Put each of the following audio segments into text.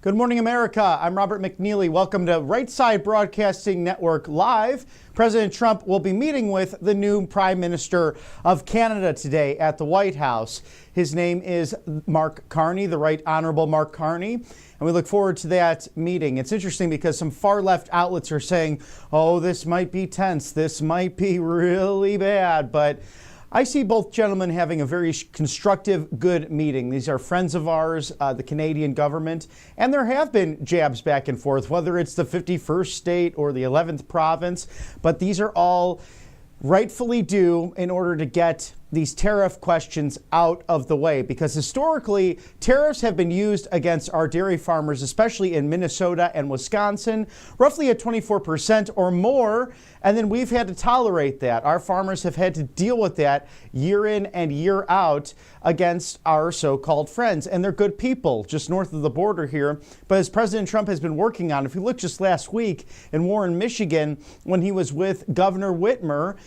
Good morning, America. I'm Robert McNeely. Welcome to Right Side Broadcasting Network Live. President Trump will be meeting with the new Prime Minister of Canada today at the White House. His name is Mark Carney, the Right Honorable Mark Carney, and we look forward to that meeting. It's interesting because some far-left outlets are saying, oh, this might be tense, this might be really bad, but I see both gentlemen having a very constructive, good meeting. These are friends of ours, the Canadian government, and there have been jabs back and forth, whether it's the 51st state or the 11th province, but these are all rightfully due in order to get these tariff questions out of the way, because historically tariffs have been used against our dairy farmers, especially in Minnesota and Wisconsin, roughly at 24% or more, and then we've had to tolerate that. Our farmers have had to deal with that year in and year out against our so-called friends, and they're good people just north of the border here. But as President Trump has been working on, if you look just last week in Warren, Michigan, when he was with Governor Whitmer,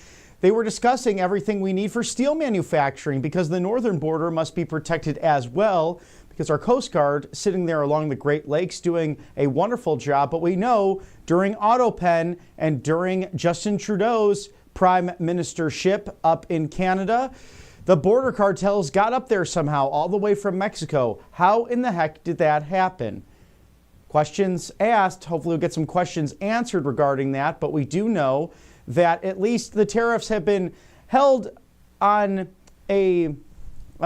they were discussing everything we need for steel manufacturing, because the northern border must be protected as well, because our Coast Guard sitting there along the Great Lakes doing a wonderful job. But we know during AutoPen and during Justin Trudeau's prime ministership up in Canada, the border cartels got up there somehow all the way from Mexico. How in the heck did that happen? Questions asked. Hopefully we'll get some questions answered regarding that, but we do know that at least the tariffs have been held on a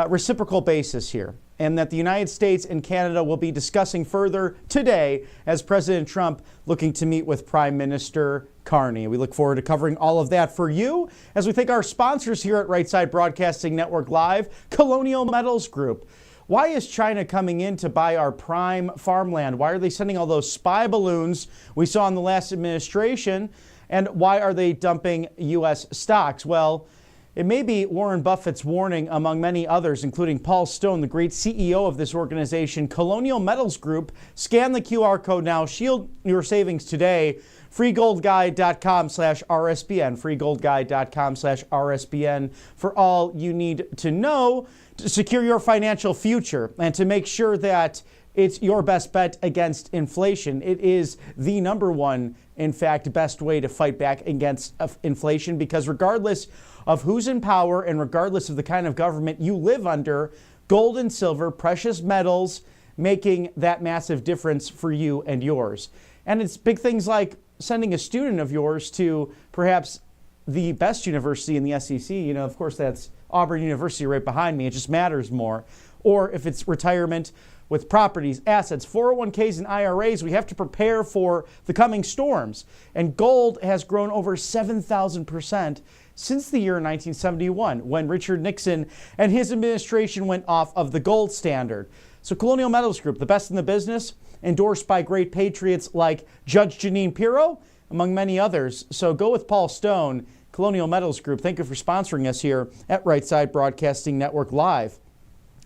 reciprocal basis here, and that the United States and Canada will be discussing further today as President Trump looking to meet with Prime Minister Carney. We look forward to covering all of that for you as we thank our sponsors here at Right Side Broadcasting Network Live, Colonial Metals Group. Why is China coming in to buy our prime farmland? Why are they sending all those spy balloons we saw in the last administration? And why are they dumping U.S. stocks? Well, it may be Warren Buffett's warning, among many others, including Paul Stone, the great CEO of this organization, Colonial Metals Group. Scan the QR code now. Shield your savings today. freegoldguide.com/RSBN. freegoldguide.com/RSBN for all you need to know to secure your financial future and to make sure that it's your best bet against inflation. It is the number one, in fact, best way to fight back against inflation, because regardless of who's in power and regardless of the kind of government you live under, gold and silver, precious metals, making that massive difference for you and yours. And it's big things like sending a student of yours to perhaps the best university in the SEC. You know, of course, that's Auburn University right behind me. It just matters more. Or if it's retirement with properties, assets, 401ks, and IRAs, we have to prepare for the coming storms. And gold has grown over 7,000% since the year 1971, when Richard Nixon and his administration went off of the gold standard. So Colonial Metals Group, the best in the business, endorsed by great patriots like Judge Jeanine Pirro, among many others. So go with Paul Stone, Colonial Metals Group. Thank you for sponsoring us here at Right Side Broadcasting Network Live.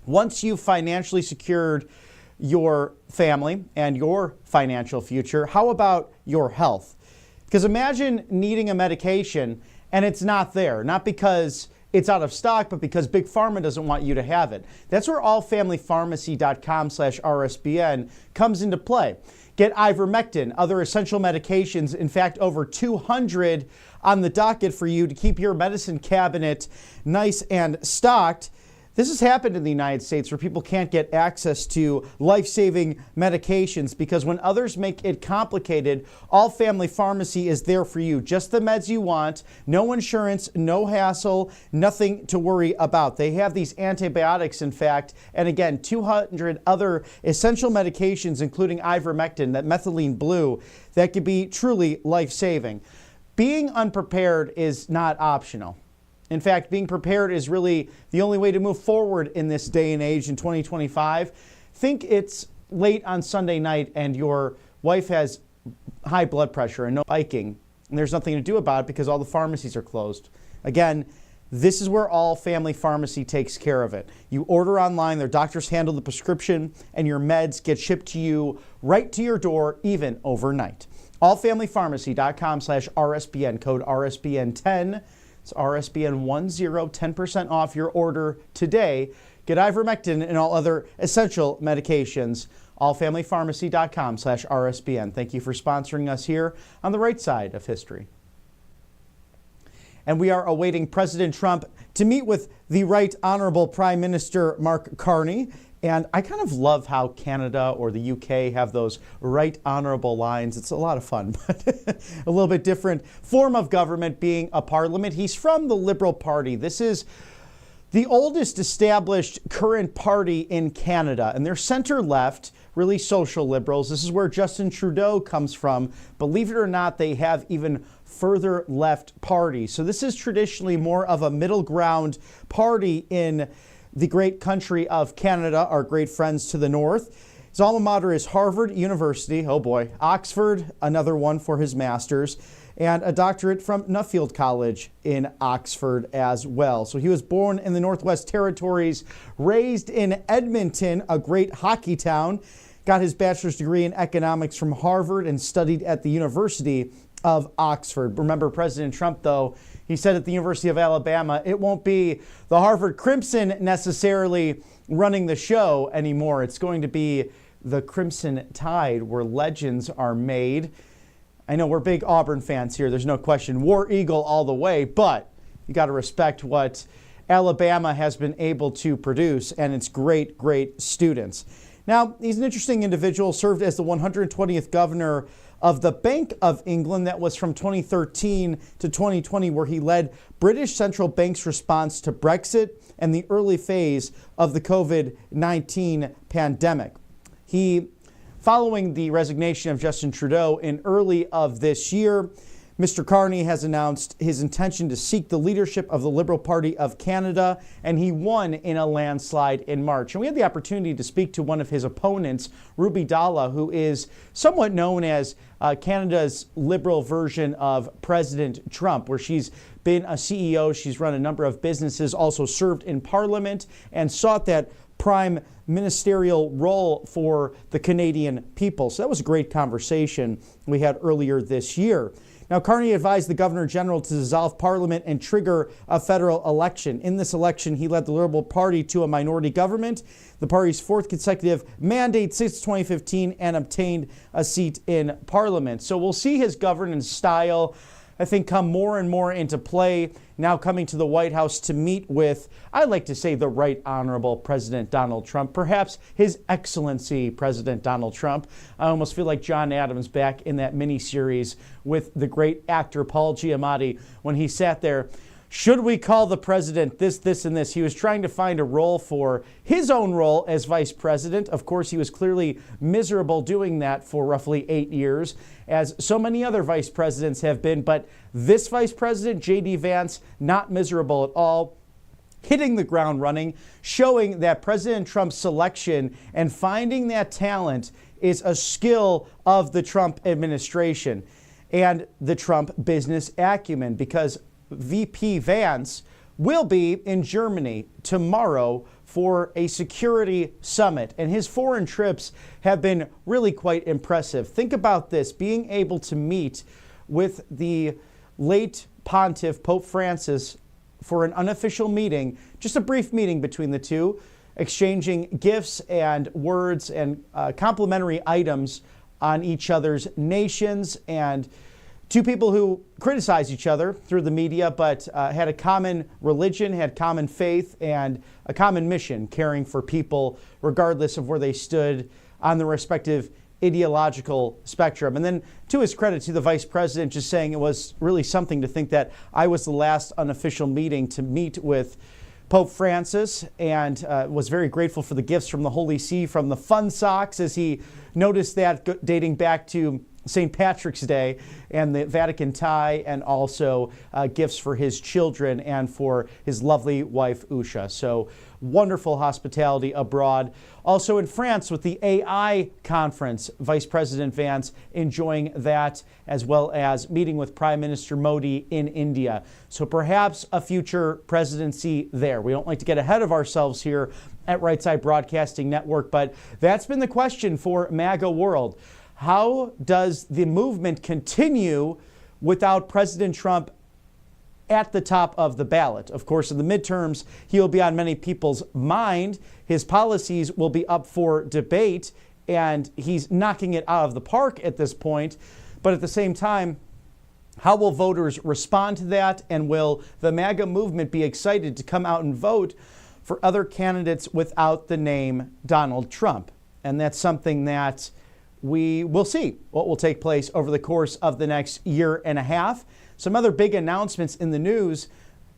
Once you've financially secured your family and your financial future, how about your health? Because imagine needing a medication and it's not there, not because it's out of stock, but because Big Pharma doesn't want you to have it. That's where allfamilypharmacy.com/RSBN comes into play. Get ivermectin, other essential medications, in fact, over 200 on the docket for you to keep your medicine cabinet nice and stocked. This has happened in the United States where people can't get access to life-saving medications because when others make it complicated, All Family Pharmacy is there for you. Just the meds you want, no insurance, no hassle, nothing to worry about. They have these antibiotics, in fact, and again, 200 other essential medications, including ivermectin, that methylene blue, that could be truly life-saving. Being unprepared is not optional. In fact, being prepared is really the only way to move forward in this day and age in 2025. Think it's late on Sunday night and your wife has high blood pressure and no biking, and there's nothing to do about it because all the pharmacies are closed. Again, this is where All Family Pharmacy takes care of it. You order online, their doctors handle the prescription, and your meds get shipped to you right to your door, even overnight. allfamilypharmacy.com/RSBN, code RSBN10. It's RSBN10, 10% off your order today. Get ivermectin and all other essential medications. allfamilypharmacy.com/RSBN. Thank you for sponsoring us here on the right side of history. And we are awaiting President Trump to meet with the Right Honorable Prime Minister Mark Carney. And I kind of love how Canada or the UK have those right honorable lines. It's a lot of fun, but a little bit different form of government, being a parliament. He's from the Liberal Party. This is the oldest established current party in Canada, and they're center-left, really social liberals. This is where Justin Trudeau comes from. Believe it or not, they have even further left parties. So this is traditionally more of a middle ground party in the great country of Canada, our great friends to the north. His alma mater is Harvard University, oh boy, Oxford, another one for his master's, and a doctorate from Nuffield College in Oxford as well. So he was born in the Northwest Territories, raised in Edmonton, a great hockey town, got his bachelor's degree in economics from Harvard and studied at the University of Oxford. Remember, President Trump, though, he said at the University of Alabama, it won't be the Harvard Crimson necessarily running the show anymore. It's going to be the Crimson Tide, where legends are made. I know we're big Auburn fans here. There's no question. War Eagle all the way, but you got to respect what Alabama has been able to produce and its great, great students. Now, he's an interesting individual, served as the 120th governor of the Bank of England. That was from 2013 to 2020, where he led British Central Bank's response to Brexit and the early phase of the COVID-19 pandemic. Following the resignation of Justin Trudeau in early of this year, Mr. Carney has announced his intention to seek the leadership of the Liberal Party of Canada, and he won in a landslide in March. And we had the opportunity to speak to one of his opponents, Ruby Dalla, who is somewhat known as Canada's liberal version of President Trump, where she's been a CEO, she's run a number of businesses, also served in Parliament, and sought that prime ministerial role for the Canadian people. So that was a great conversation we had earlier this year. Now, Carney advised the Governor General to dissolve Parliament and trigger a federal election. In this election, he led the Liberal Party to a minority government, the party's fourth consecutive mandate since 2015, and obtained a seat in Parliament. So we'll see his governance style, I think, come more and more into play now coming to the White House to meet with, I'd like to say, the Right Honorable President Donald Trump, perhaps His Excellency President Donald Trump. I almost feel like John Adams back in that miniseries with the great actor Paul Giamatti when he sat there. Should we call the president this, and this? He was trying to find a role for his own role as vice president. Of course, he was clearly miserable doing that for roughly 8 years, as so many other vice presidents have been. But this vice president, J.D. Vance, not miserable at all, hitting the ground running, showing that President Trump's selection and finding that talent is a skill of the Trump administration and the Trump business acumen, because VP Vance will be in Germany tomorrow for a security summit, and his foreign trips have been really quite impressive. Think about this, being able to meet with the late pontiff, Pope Francis, for an unofficial meeting, just a brief meeting between the two, exchanging gifts and words and complimentary items on each other's nations, and two people who criticize each other through the media, but had a common religion, had common faith, and a common mission, caring for people regardless of where they stood on the respective ideological spectrum. And then, to his credit, to the vice president, just saying it was really something to think that I was the last unofficial meeting to meet with Pope Francis, and was very grateful for the gifts from the Holy See, from the fun socks, as he noticed that dating back to St. Patrick's Day, and the Vatican tie, and also gifts for his children and for his lovely wife, Usha. So wonderful hospitality abroad. Also in France with the AI conference, Vice President Vance enjoying that, as well as meeting with Prime Minister Modi in India. So perhaps a future presidency there. We don't like to get ahead of ourselves here at Right Side Broadcasting Network, but that's been the question for MAGA world. How does the movement continue without President Trump at the top of the ballot? Of course, in the midterms, he will be on many people's mind. His policies will be up for debate. and he's knocking it out of the park at this point. But at the same time, how will voters respond to that? And will the MAGA movement be excited to come out and vote for other candidates without the name Donald Trump? And that's something that we will see what will take place over the course of the next year and a half. Some other big announcements in the news.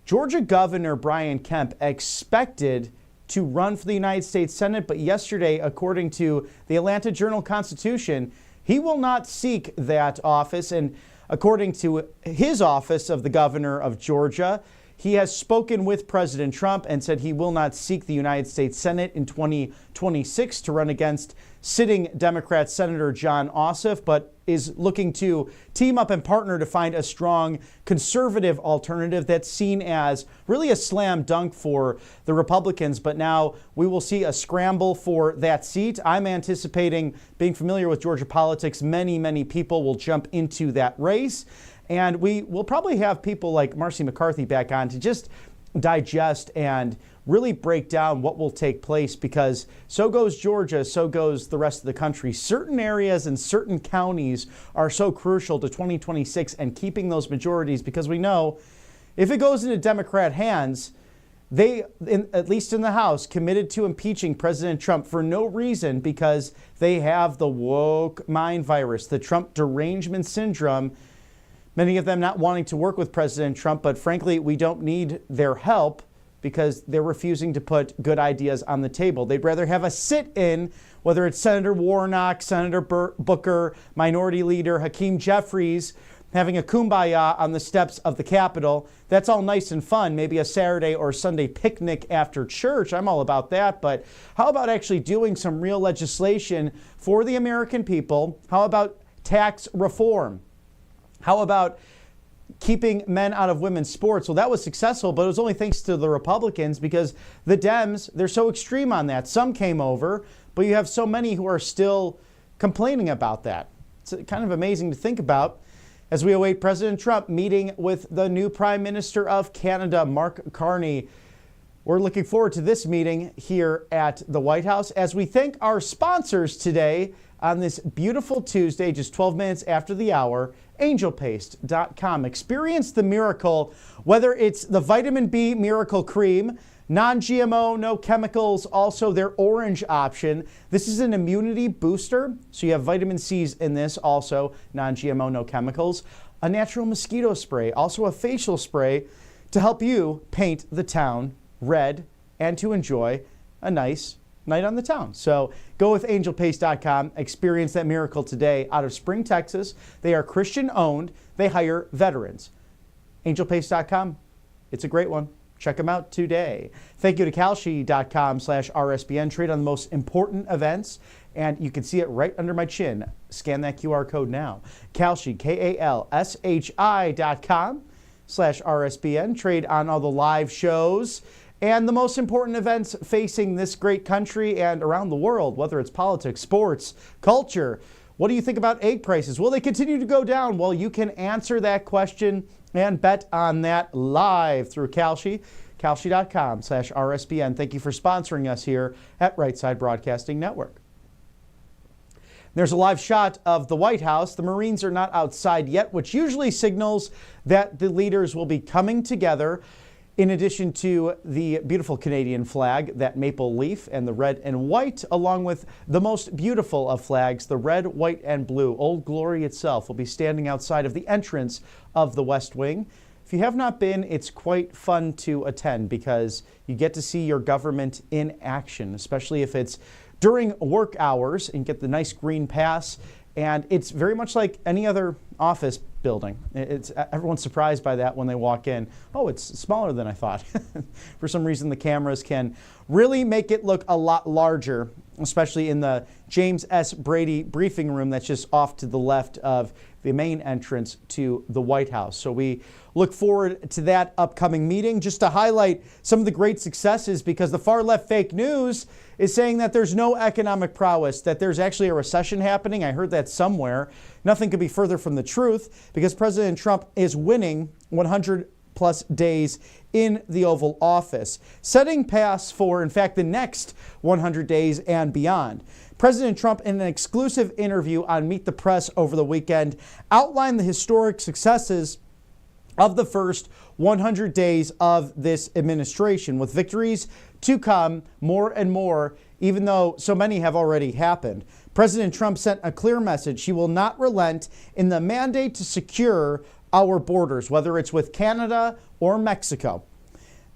Georgia Governor Brian Kemp expected to run for the United States Senate, but yesterday, according to the Atlanta Journal-Constitution, he will not seek that office. And according to his office of the governor of Georgia, he has spoken with President Trump and said he will not seek the United States Senate in 2026 to run against sitting Democrat Senator Jon Ossoff, but is looking to team up and partner to find a strong conservative alternative that's seen as really a slam dunk for the Republicans. But now we will see a scramble for that seat. I'm anticipating, being familiar with Georgia politics, many people will jump into that race. And we will probably have people like Marcy McCarthy back on to just digest and really break down what will take place, because so goes Georgia, so goes the rest of the country. Certain areas and certain counties are so crucial to 2026 and keeping those majorities, because we know if it goes into Democrat hands, they, at least in the House, committed to impeaching President Trump for no reason, because they have the woke mind virus, the Trump derangement syndrome. Many of them not wanting to work with President Trump, but frankly, we don't need their help because they're refusing to put good ideas on the table. They'd rather have a sit-in, whether it's Senator Warnock, Senator Booker, Minority Leader Hakeem Jeffries, having a kumbaya on the steps of the Capitol. That's all nice and fun, maybe a Saturday or Sunday picnic after church. I'm all about that. But how about actually doing some real legislation for the American people? How about tax reform? How about keeping men out of women's sports? Well, that was successful, but it was only thanks to the Republicans, because the Dems, they're so extreme on that. Some came over, but you have so many who are still complaining about that. It's kind of amazing to think about as we await President Trump meeting with the new Prime Minister of Canada, Mark Carney. We're looking forward to this meeting here at the White House as we thank our sponsors today on this beautiful Tuesday, just 12 minutes after the hour. Angelpaste.com. Experience the miracle, whether it's the vitamin B miracle cream, non-GMO, no chemicals, also their orange option. This is an immunity booster, so you have vitamin C's in this, also non-GMO, no chemicals. A natural mosquito spray, also a facial spray to help you paint the town red and to enjoy a nice night on the town. So go with angelpaste.com. Experience that miracle today out of Spring, Texas. They are Christian owned. They hire veterans. Angelpaste.com. It's a great one. Check them out today. Thank you to Kalshi.com/RSBN. Trade on the most important events, and you can see it right under my chin. Scan that QR code now. Kalshi, KALSHI.com/RSBN. Trade on all the live shows and the most important events facing this great country and around the world, whether it's politics, sports, culture. What do you think about egg prices? Will they continue to go down? Well, you can answer that question and bet on that live through Kalshi, Kalshi.com/RSBN. Thank you for sponsoring us here at Right Side Broadcasting Network. There's a live shot of the White House. The Marines are not outside yet, which usually signals that the leaders will be coming together. In addition to the beautiful Canadian flag, that maple leaf and the red and white, along with the most beautiful of flags, the red, white, and blue. Old Glory itself will be standing outside of the entrance of the West Wing. If you have not been, it's quite fun to attend because you get to see your government in action, especially if it's during work hours and get the nice green pass. And it's very much like any other office building. Everyone's surprised by that when they walk in. Oh, it's smaller than I thought. For some reason, the cameras can really make it look a lot larger, especially in the James S. Brady briefing room that's just off to the left of the main entrance to the White House. So we look forward to that upcoming meeting. Just to highlight some of the great successes, because the far left fake news is saying that there's no economic prowess, that there's actually a recession happening. I heard that somewhere. Nothing could be further from the truth, because President Trump is winning 100+ plus days in the Oval Office, setting paths for, in fact, the next 100 days and beyond. President Trump, in an exclusive interview on Meet the Press over the weekend, outlined the historic successes of the first 100 days of this administration, with victories to come more and more, even though so many have already happened. President Trump sent a clear message. He will not relent in the mandate to secure our borders, whether it's with Canada or Mexico.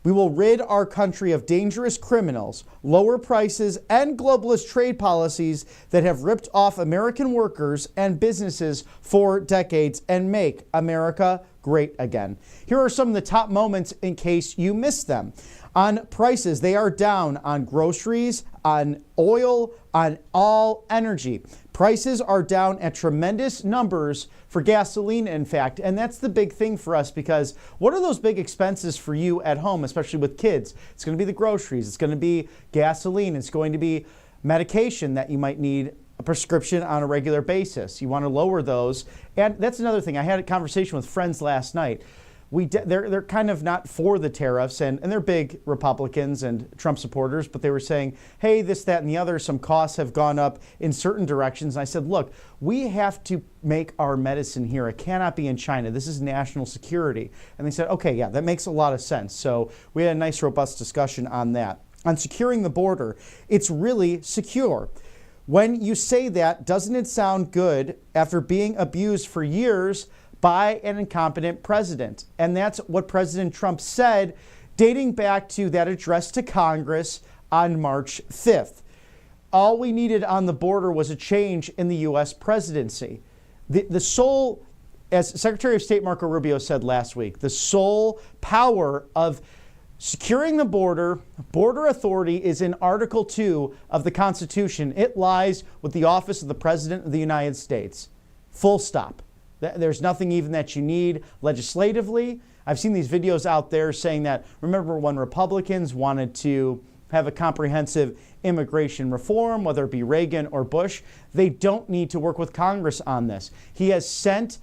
We will rid our country of dangerous criminals, lower prices, and globalist trade policies that have ripped off American workers and businesses for decades and make America great again. Here are some of the top moments in case you missed them. On prices, they are down on groceries, on oil, on all energy. Prices are down at tremendous numbers for gasoline, in fact, and that's the big thing for us, because what are those big expenses for you at home, especially with kids? It's going to be the groceries, it's going to be gasoline, it's going to be medication that you might need a prescription on a regular basis. You want to lower those, and that's another thing. I had a conversation with friends last night. They're kind of not for the tariffs, and they're big Republicans and Trump supporters, but they were saying, hey, this, that, and the other, some costs have gone up in certain directions. And I said, look, we have to make our medicine here. It cannot be in China. This is national security. And they said, okay, yeah, that makes a lot of sense. So we had a nice, robust discussion on that. On securing the border, it's really secure. When you say that, doesn't it sound good after being abused for years by an incompetent president? And that's what President Trump said, dating back to that address to Congress on March 5th. All we needed on the border was a change in the U.S. presidency. The sole, as Secretary of State Marco Rubio said last week, the sole power of securing the border authority is in Article 2 of the Constitution. It lies with the office of the President of the United States. Full stop. There's nothing even that you need legislatively. I've seen these videos out there saying that, remember when Republicans wanted to have a comprehensive immigration reform, whether it be Reagan or Bush, they don't need to work with Congress on this. He has sent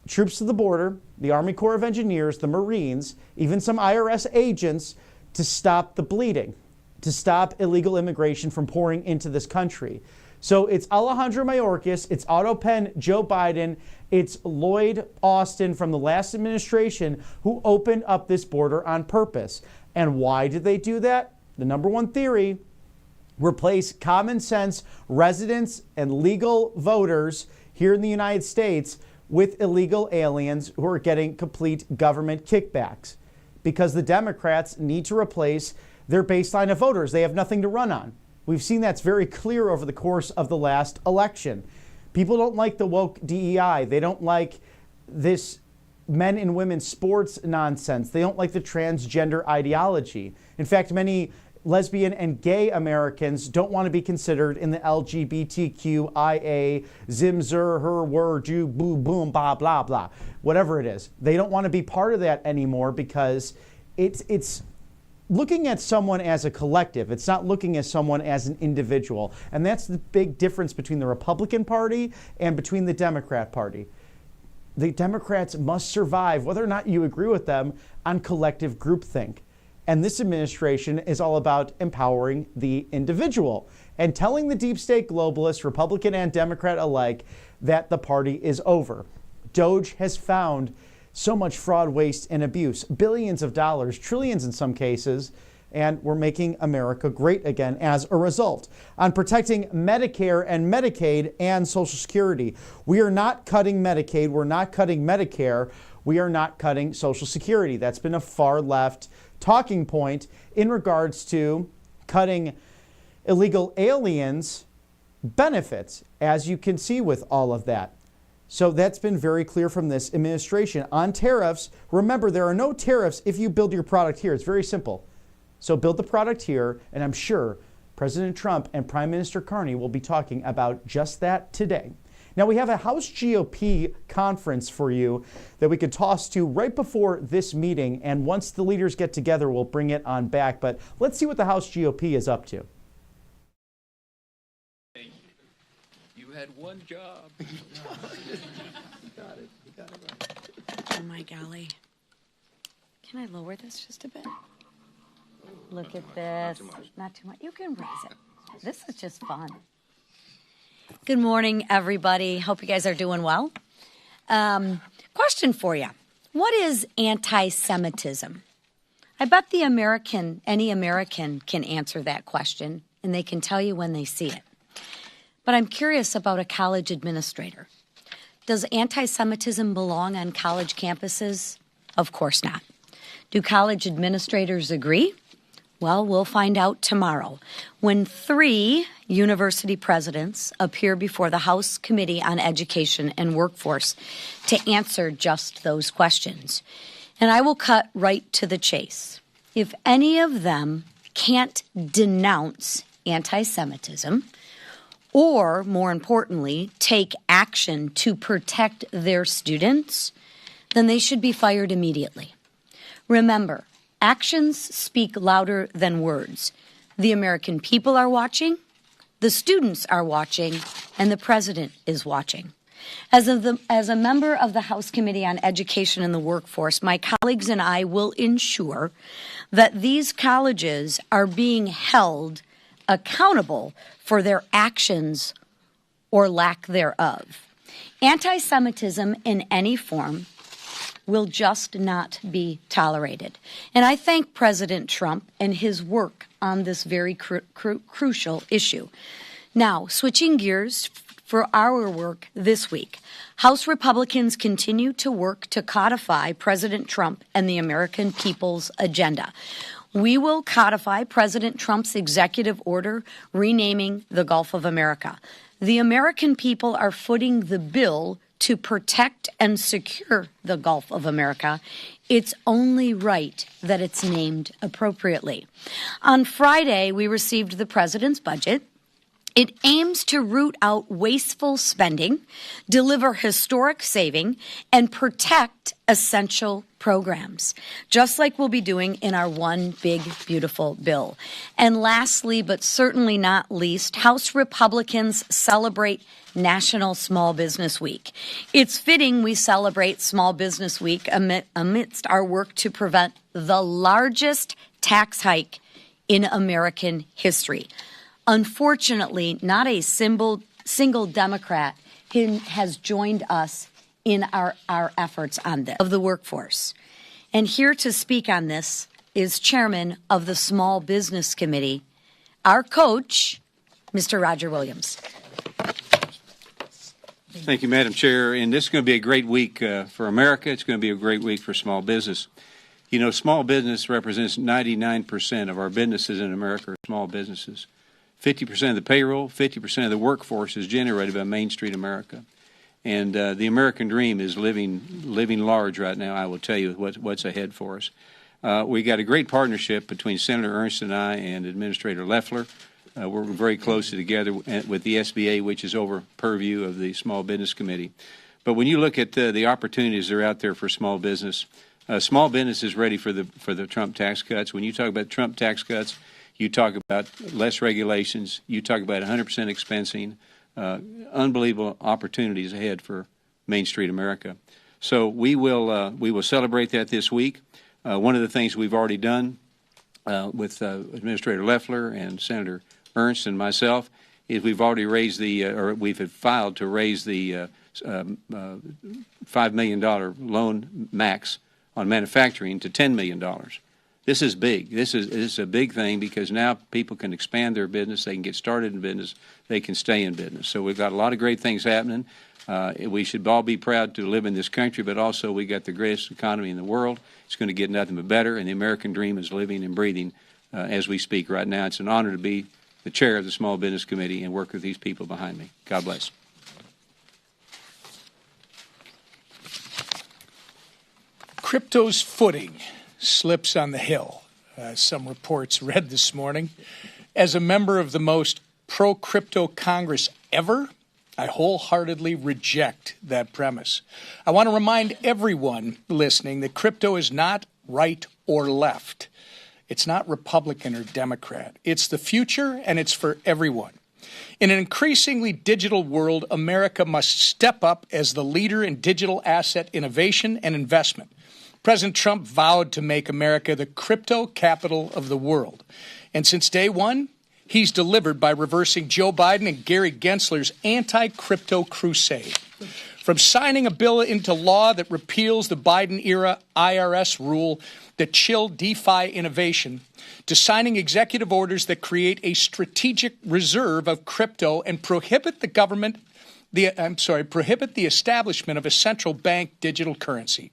troops to the border, the Army Corps of Engineers, the Marines, even some IRS agents to stop the bleeding, to stop illegal immigration from pouring into this country. So it's Alejandro Mayorkas, it's Auto Pen Joe Biden, it's Lloyd Austin from the last administration who opened up this border on purpose. And why did they do that? The number one theory: replace common sense residents and legal voters here in the United States with illegal aliens who are getting complete government kickbacks. Because the Democrats need to replace their baseline of voters. They have nothing to run on. We've seen that's very clear over the course of the last election. People don't like the woke DEI. They don't like this men and women sports nonsense. They don't like the transgender ideology. In fact, many lesbian and gay Americans don't want to be considered in the LGBTQIA, zim, zer, her, were, ju, boo, boom, blah, blah, blah, whatever it is. They don't want to be part of that anymore because it's looking at someone as a collective. It's not looking at someone as an individual. And that's the big difference between the Republican Party and between the Democrat Party. The Democrats must survive, whether or not you agree with them, on collective groupthink. And this administration is all about empowering the individual and telling the deep state globalists, Republican and Democrat alike, that the party is over. DOGE has found so much fraud, waste, and abuse, billions of dollars, trillions in some cases, and we're making America great again as a result. On protecting Medicare and Medicaid and Social Security, we are not cutting Medicaid, we're not cutting Medicare, we are not cutting Social Security. That's been a far left talking point in regards to cutting illegal aliens' benefits, as you can see with all of that. So that's been very clear from this administration. On tariffs, remember, there are no tariffs if you build your product here. It's very simple. So build the product here, and I'm sure President Trump and Prime Minister Carney will be talking about just that today. Now, we have a House GOP conference for you that we could toss to right before this meeting, and once the leaders get together, we'll bring it on back. But let's see what the House GOP is up to. You had one job. You got it. Oh, my golly. Can I lower this just a bit? Look at this. Not too much. You can raise it. This is just fun. Good morning, everybody. Hope you guys are doing well. Question for you. What is anti-Semitism? I bet any American can answer that question, and they can tell you when they see it. But I'm curious about a college administrator. Does anti-Semitism belong on college campuses? Of course not. Do college administrators agree? Well, we'll find out tomorrow when 3 university presidents appear before the House Committee on Education and Workforce to answer just those questions. And I will cut right to the chase. If any of them can't denounce anti-Semitism, or more importantly, take action to protect their students, then they should be fired immediately. Remember, actions speak louder than words. The American people are watching, the students are watching, and the president is watching. As a member of the House Committee on Education and the Workforce, my colleagues and I will ensure that these colleges are being held accountable for their actions or lack thereof. Anti-Semitism in any form will just not be tolerated. And I thank President Trump and his work on this very crucial issue. Now, switching gears for our work this week, House Republicans continue to work to codify President Trump and the American people's agenda. We will codify President Trump's executive order renaming the Gulf of America. The American people are footing the bill to protect and secure the Gulf of America. It's only right that it's named appropriately. On Friday, we received the president's budget. It aims to root out wasteful spending, deliver historic saving, and protect essential programs, just like we'll be doing in our One Big Beautiful Bill. And lastly, but certainly not least, House Republicans celebrate National Small Business Week. It's fitting we celebrate Small Business Week amidst our work to prevent the largest tax hike in American history. Unfortunately, not a single Democrat has joined us in our efforts on this of the workforce. And here to speak on this is Chairman of the Small Business Committee, our coach, Mr. Roger Williams. Thank you, Madam Chair. And this is going to be a great week for America. It's going to be a great week for small business. You know, small business represents 99% of our businesses in America are small businesses. 50% of the payroll, 50% of the workforce is generated by Main Street America. And the American dream is living large right now, I will tell you what's ahead for us. We got a great partnership between Senator Ernst and I and Administrator Loeffler. We're very closely together with the SBA, which is over purview of the Small Business Committee. But when you look at the opportunities that are out there for small business is ready for the Trump tax cuts. When you talk about Trump tax cuts, you talk about less regulations. You talk about 100% expensing. Unbelievable opportunities ahead for Main Street America. So we will celebrate that this week. One of the things we've already done with Administrator Loeffler and Senator Ernst and myself is we've already raised we've filed to raise the $5 million loan max on manufacturing to $10 million. This is big. This is a big thing because now people can expand their business. They can get started in business. They can stay in business. So we've got a lot of great things happening. We should all be proud to live in this country, but also we got the greatest economy in the world. It's going to get nothing but better, and the American dream is living and breathing as we speak right now. It's an honor to be the chair of the Small Business Committee and work with these people behind me. God bless. Crypto's footing slips on the hill. Some reports read this morning. As a member of the most pro-crypto Congress ever, I wholeheartedly reject that premise. I want to remind everyone listening that crypto is not right or left. It's not Republican or Democrat. It's the future, and it's for everyone. In an increasingly digital world, America must step up as the leader in digital asset innovation and investment. President Trump vowed to make America the crypto capital of the world. And since day one, he's delivered by reversing Joe Biden and Gary Gensler's anti-crypto crusade. From signing a bill into law that repeals the Biden-era IRS rule that chilled DeFi innovation, to signing executive orders that create a strategic reserve of crypto and prohibit the establishment of a central bank digital currency.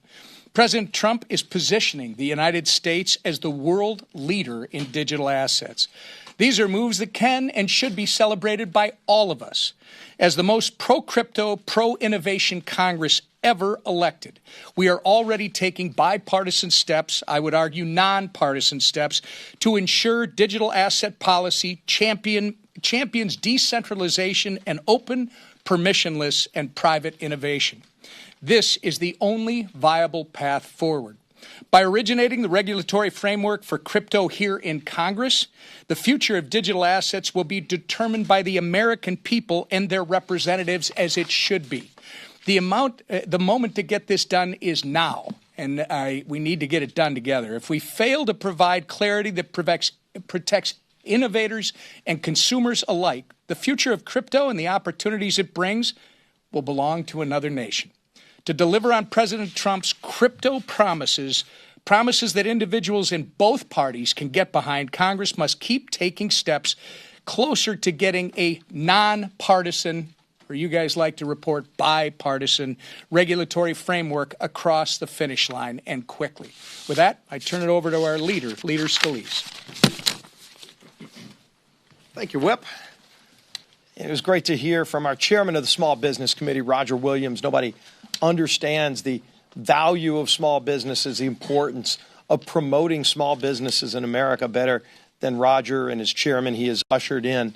President Trump is positioning the United States as the world leader in digital assets. These are moves that can and should be celebrated by all of us. As the most pro-crypto, pro-innovation Congress ever elected, we are already taking bipartisan steps, I would argue nonpartisan steps, to ensure digital asset policy champions decentralization and open, permissionless, and private innovation. This is the only viable path forward. By originating the regulatory framework for crypto here in Congress, the future of digital assets will be determined by the American people and their representatives, as it should be. The moment to get this done is now, and we need to get it done together. If we fail to provide clarity that protects innovators and consumers alike, the future of crypto and the opportunities it brings will belong to another nation. To deliver on President Trump's crypto promises that individuals in both parties can get behind, Congress must keep taking steps closer to getting a nonpartisan, or you guys like to report bipartisan, regulatory framework across the finish line, and quickly. With that, I turn it over to our leader Scalise. Thank you, Whip. It was great to hear from our chairman of the Small Business Committee, Roger Williams. Nobody understands the value of small businesses, the importance of promoting small businesses in America better than Roger and his chairman. He has ushered in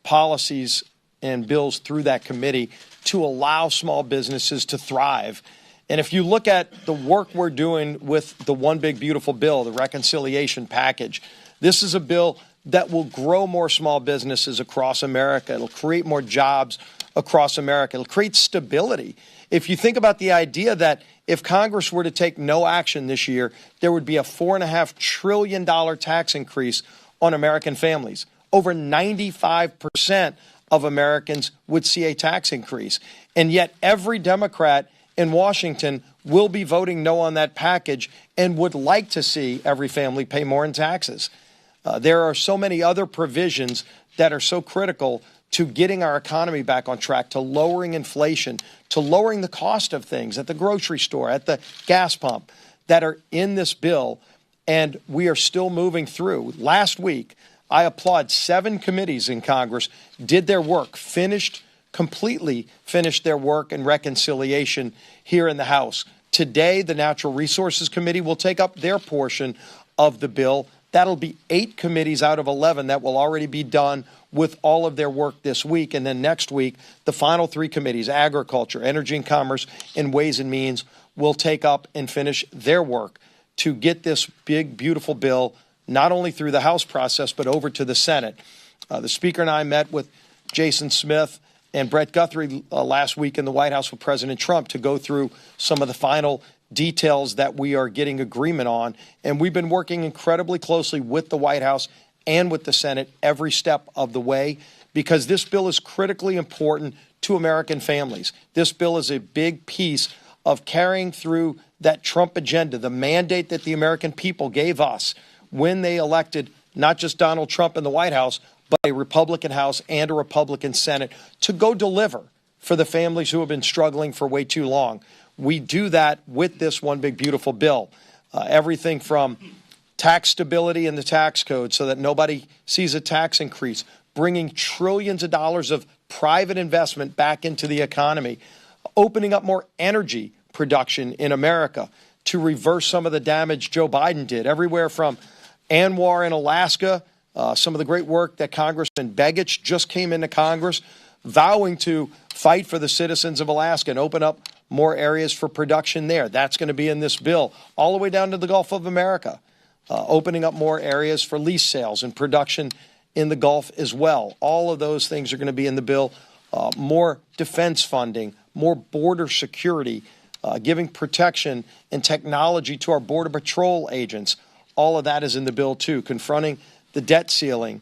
policies and bills through that committee to allow small businesses to thrive. And if you look at the work we're doing with the One Big Beautiful Bill, the reconciliation package, this is a bill that will grow more small businesses across America. It'll create more jobs across America. It'll create stability. If you think about the idea that if Congress were to take no action this year, there would be a $4.5 trillion tax increase on American families. Over 95% of Americans would see a tax increase. And yet every Democrat in Washington will be voting no on that package and would like to see every family pay more in taxes. There are so many other provisions that are so critical to getting our economy back on track, to lowering inflation, to lowering the cost of things at the grocery store, at the gas pump, that are in this bill, and we are still moving through. Last week, I applaud 7 committees in Congress did their work, completely finished their work in reconciliation here in the House. Today, the Natural Resources Committee will take up their portion of the bill. That'll be 8 committees out of 11 that will already be done with all of their work this week. And then next week, the final 3 committees, Agriculture, Energy and Commerce, and Ways and Means, will take up and finish their work to get this big, beautiful bill not only through the House process, but over to the Senate. The Speaker and I met with Jason Smith and Brett Guthrie last week in the White House with President Trump to go through some of the final details that we are getting agreement on. And we've been working incredibly closely with the White House and with the Senate every step of the way, because this bill is critically important to American families. This bill is a big piece of carrying through that Trump agenda, the mandate that the American people gave us when they elected not just Donald Trump in the White House, but a Republican House and a Republican Senate to go deliver for the families who have been struggling for way too long. We do that with this One Big Beautiful Bill. Everything from tax stability in the tax code so that nobody sees a tax increase, bringing trillions of dollars of private investment back into the economy, opening up more energy production in America to reverse some of the damage Joe Biden did, everywhere from Anwar in Alaska, some of the great work that Congressman Begich just came into Congress, vowing to fight for the citizens of Alaska and open up more areas for production there. That's going to be in this bill, all the way down to the Gulf of America, opening up more areas for lease sales and production in the Gulf as well. All of those things are going to be in the bill. More defense funding, more border security, giving protection and technology to our Border Patrol agents. All of that is in the bill, too. Confronting the debt ceiling,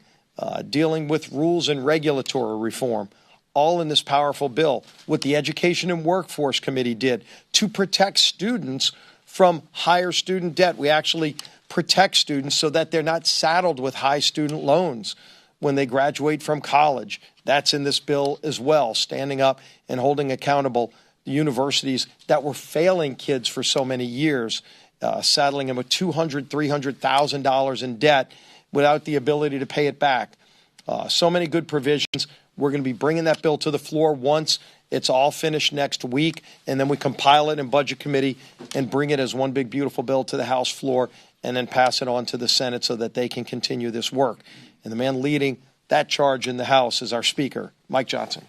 dealing with rules and regulatory reform, all in this powerful bill. What the Education and Workforce Committee did to protect students from higher student debt. We actually protect students so that they're not saddled with high student loans when they graduate from college. That's in this bill as well, standing up and holding accountable the universities that were failing kids for so many years, saddling them with $200,000, $300,000 in debt without the ability to pay it back. So many good provisions. We're going to be bringing that bill to the floor once it's all finished next week, and then we compile it in Budget Committee and bring it as one big, beautiful bill to the House floor and then pass it on to the Senate so that they can continue this work. And the man leading that charge in the House is our Speaker, Mike Johnson.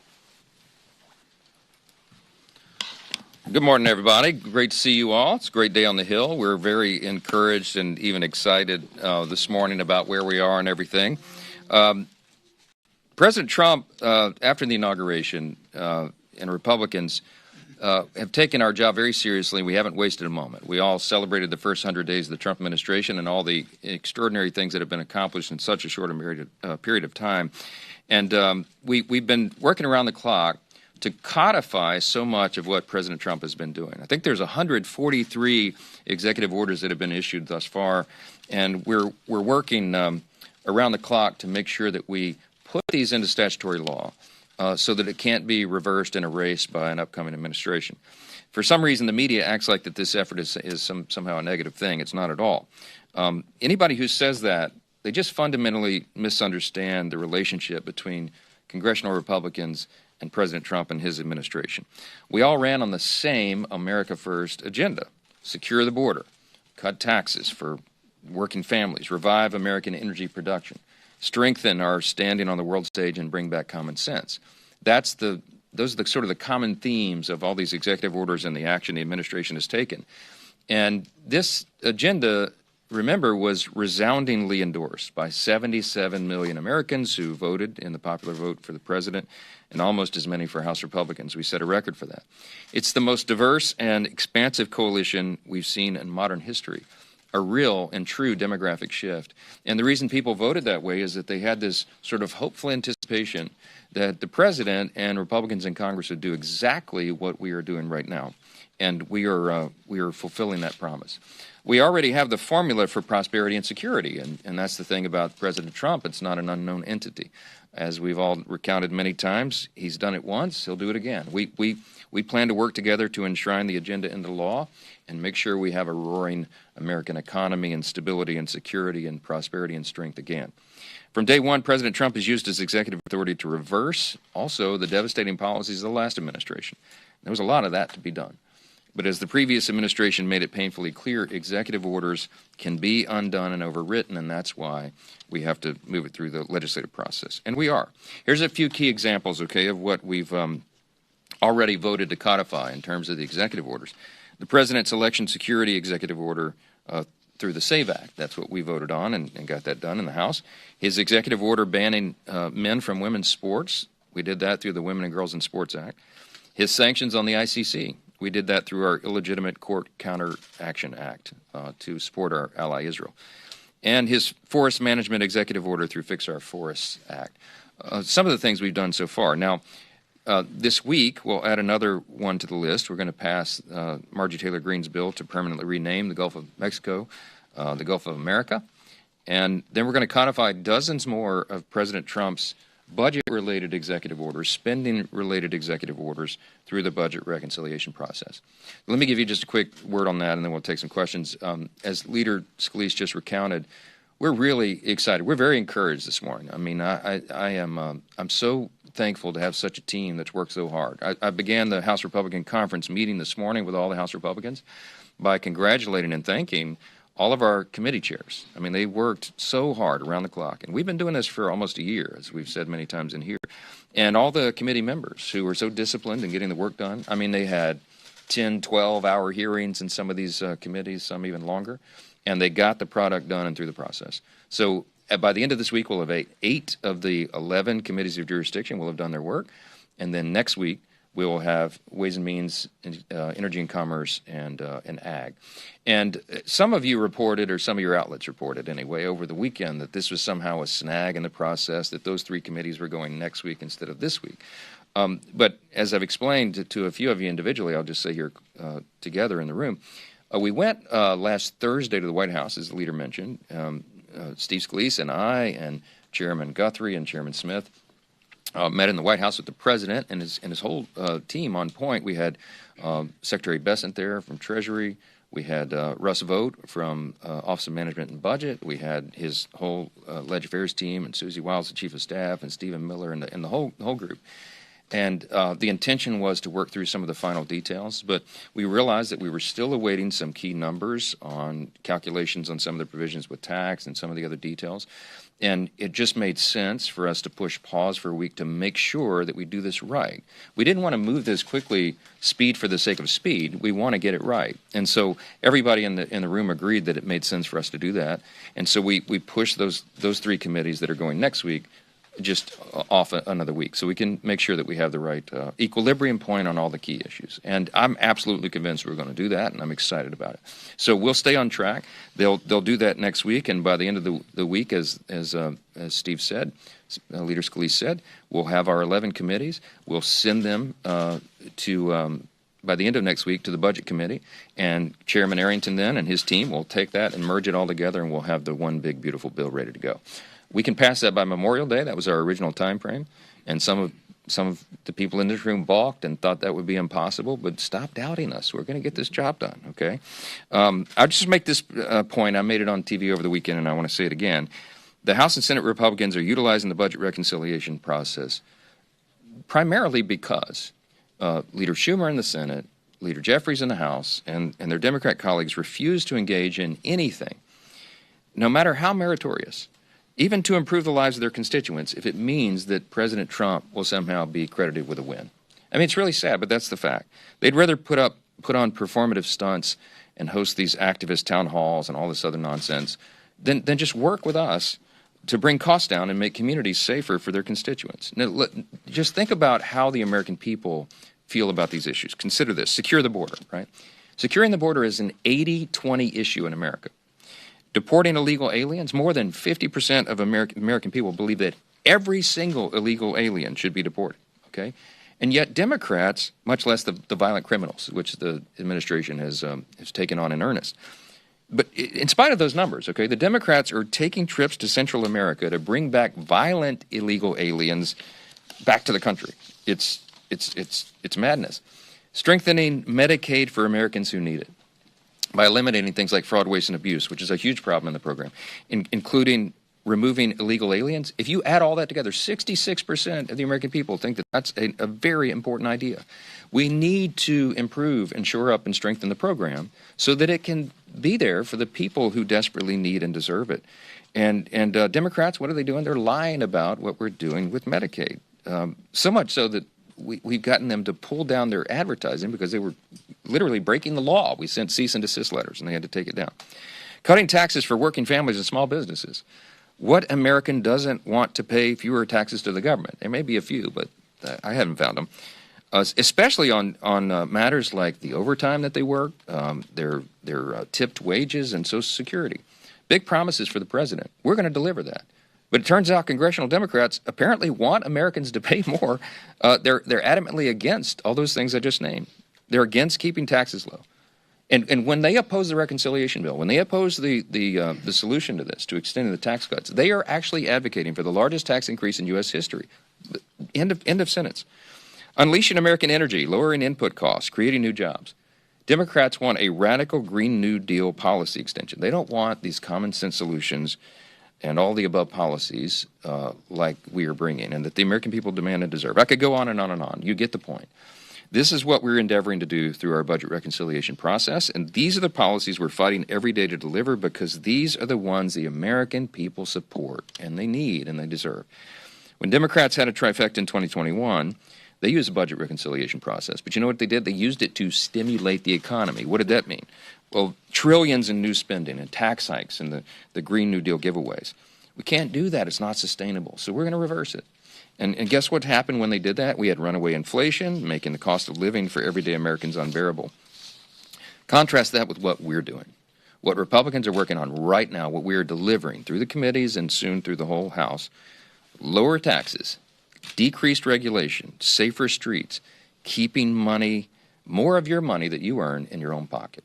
Good morning, everybody. Great to see you all. It's a great day on the Hill. We're very encouraged and even excited this morning about where we are and everything. President Trump, after the inauguration, and Republicans have taken our job very seriously. We haven't wasted a moment. We all celebrated the first 100 days of the Trump administration and all the extraordinary things that have been accomplished in such a short period of time. And we've been working around the clock to codify so much of what President Trump has been doing. I think there's 143 executive orders that have been issued thus far, and we're working around the clock to make sure that we put these into statutory law so that it can't be reversed and erased by an upcoming administration. For some reason, the media acts like that this effort is somehow a negative thing. It's not at all. Anybody who says that, they just fundamentally misunderstand the relationship between congressional Republicans and President Trump and his administration. We all ran on the same America First agenda: secure the border, cut taxes for working families, revive American energy production, strengthen our standing on the world stage, and bring back common sense. Those are the sort of the common themes of all these executive orders and the action the administration has taken. And this agenda, remember, was resoundingly endorsed by 77 million Americans who voted in the popular vote for the president, and almost as many for House Republicans. We set a record for that. It's the most diverse and expansive coalition we've seen in modern history, a real and true demographic shift. And the reason people voted that way is that they had this sort of hopeful anticipation that the president and Republicans in Congress would do exactly what we are doing right now. And we are fulfilling that promise. We already have the formula for prosperity and security, and that's the thing about President Trump. It's not an unknown entity. As we've all recounted many times, he's done it once, he'll do it again. We plan to work together to enshrine the agenda into law and make sure we have a roaring American economy and stability and security and prosperity and strength again. From day one, President Trump has used his executive authority to reverse also the devastating policies of the last administration. There was a lot of that to be done. But as the previous administration made it painfully clear, executive orders can be undone and overwritten, and that's why we have to move it through the legislative process. And we are. Here's a few key examples, okay, of what we've already voted to codify in terms of the executive orders. The President's Election Security Executive Order through the SAVE Act. That's what we voted on and got that done in the House. His executive order banning men from women's sports. We did that through the Women and Girls in Sports Act. His sanctions on the ICC. We did that through our Illegitimate Court Counteraction Act to support our ally Israel. And his Forest Management Executive Order through Fix Our Forests Act. Some of the things we've done so far. Now, this week, we'll add another one to the list. We're going to pass Marjorie Taylor Greene's bill to permanently rename the Gulf of Mexico the Gulf of America. And then we're going to codify dozens more of President Trump's budget-related executive orders, spending-related executive orders through the budget reconciliation process. Let me give you just a quick word on that, and then we'll take some questions. As Leader Scalise just recounted, we're really excited. We're very encouraged this morning. I mean, I'm so thankful to have such a team that's worked so hard. I began the House Republican Conference meeting this morning with all the House Republicans by congratulating and thanking all of our committee chairs. I mean, they worked so hard around the clock. And we've been doing this for almost a year, as we've said many times in here. And all the committee members who were so disciplined in getting the work done. I mean, they had 10, 12-hour hearings in some of these committees, some even longer. And they got the product done and through the process. So by the end of this week, we'll have 8 of the 11 committees of jurisdiction will have done their work. And then next week, We will have Ways and Means, Energy and Commerce, and Ag. And some of you reported, or some of your outlets reported anyway, over the weekend that this was somehow a snag in the process, that those three committees were going next week instead of this week. But as I've explained to a few of you individually, I'll just say here together in the room, we went last Thursday to the White House, as the leader mentioned. Steve Scalise and I and Chairman Guthrie and Chairman Smith met in the White House with the president and his whole team on point. We had Secretary Bessent there from Treasury. We had Russ Vogt from Office of Management and Budget. We had his whole Leg Affairs team, and Susie Wiles, the Chief of Staff, and Stephen Miller, and the whole group. And the intention was to work through some of the final details, but we realized that we were still awaiting some key numbers on calculations on some of the provisions with tax and some of the other details. And it just made sense for us to push pause for a week to make sure that we do this right. We didn't want to move this quickly, speed for the sake of speed. We want to get it right. And so everybody in the room agreed that it made sense for us to do that. And so we pushed those three committees that are going next week just off another week, so we can make sure that we have the right equilibrium point on all the key issues. And I'm absolutely convinced we're going to do that, and I'm excited about it. So we'll stay on track. They'll do that next week, and by the end of the week, as Steve said, Leader Scalise said, we'll have our 11 committees. We'll send them to by the end of next week to the Budget Committee, and Chairman Arrington then and his team will take that and merge it all together, and we'll have the one big beautiful bill ready to go. We can pass that by Memorial Day. That was our original time frame, and some of the people in this room balked and thought that would be impossible, but stop doubting us. We're going to get this job done, okay? I'll just make this point. I made it on TV over the weekend, and I want to say it again. The House and Senate Republicans are utilizing the budget reconciliation process primarily because Leader Schumer in the Senate, Leader Jeffries in the House, and their Democrat colleagues refuse to engage in anything, no matter how meritorious, even to improve the lives of their constituents, if it means that President Trump will somehow be credited with a win. I mean, it's really sad, but that's the fact. They'd rather put on performative stunts and host these activist town halls and all this other nonsense than just work with us to bring costs down and make communities safer for their constituents. Now, just think about how the American people feel about these issues. Consider this. Secure the border, right? Securing the border is an 80-20 issue in America. Deporting illegal aliens, more than 50% of American people believe that every single illegal alien should be deported, okay? And yet Democrats, much less the violent criminals, which the administration has taken on in earnest. But in spite of those numbers, okay, the Democrats are taking trips to Central America to bring back violent illegal aliens back to the country. It's madness. Strengthening Medicaid for Americans who need it by eliminating things like fraud, waste, and abuse, which is a huge problem in the program, including removing illegal aliens. If you add all that together, 66% of the American people think that that's a very important idea. We need to improve and shore up and strengthen the program so that it can be there for the people who desperately need and deserve it. And Democrats, what are they doing? They're lying about what we're doing with Medicaid, so much so that we've gotten them to pull down their advertising because they were literally breaking the law. We sent cease and desist letters, and they had to take it down. Cutting taxes for working families and small businesses. What American doesn't want to pay fewer taxes to the government? There may be a few, but I haven't found them. Especially on matters like the overtime that they work, their tipped wages, and Social Security. Big promises for the president. We're going to deliver that. But it turns out congressional Democrats apparently want Americans to pay more. They're adamantly against all those things I just named. They're against keeping taxes low. And when they oppose the reconciliation bill, when they oppose the solution to this, to extending the tax cuts, they are actually advocating for the largest tax increase in U.S. history. End of sentence. Unleashing American energy, lowering input costs, creating new jobs. Democrats want a radical Green New Deal policy extension. They don't want these common sense solutions and all the above policies like we are bringing and that the American people demand and deserve. I could go on and on and on. You get the point. This is what we're endeavoring to do through our budget reconciliation process, and these are the policies we're fighting every day to deliver because these are the ones the American people support and they need and they deserve. When Democrats had a trifecta in 2021, they used the budget reconciliation process. But you know what they did? They used it to stimulate the economy. What did that mean? Well, trillions in new spending and tax hikes and the Green New Deal giveaways. We can't do that. It's not sustainable. So we're going to reverse it. And guess what happened when they did that? We had runaway inflation, making the cost of living for everyday Americans unbearable. Contrast that with what we're doing. What Republicans are working on right now, what we are delivering through the committees and soon through the whole House: lower taxes, decreased regulation, safer streets, keeping money, more of your money that you earn in your own pocket.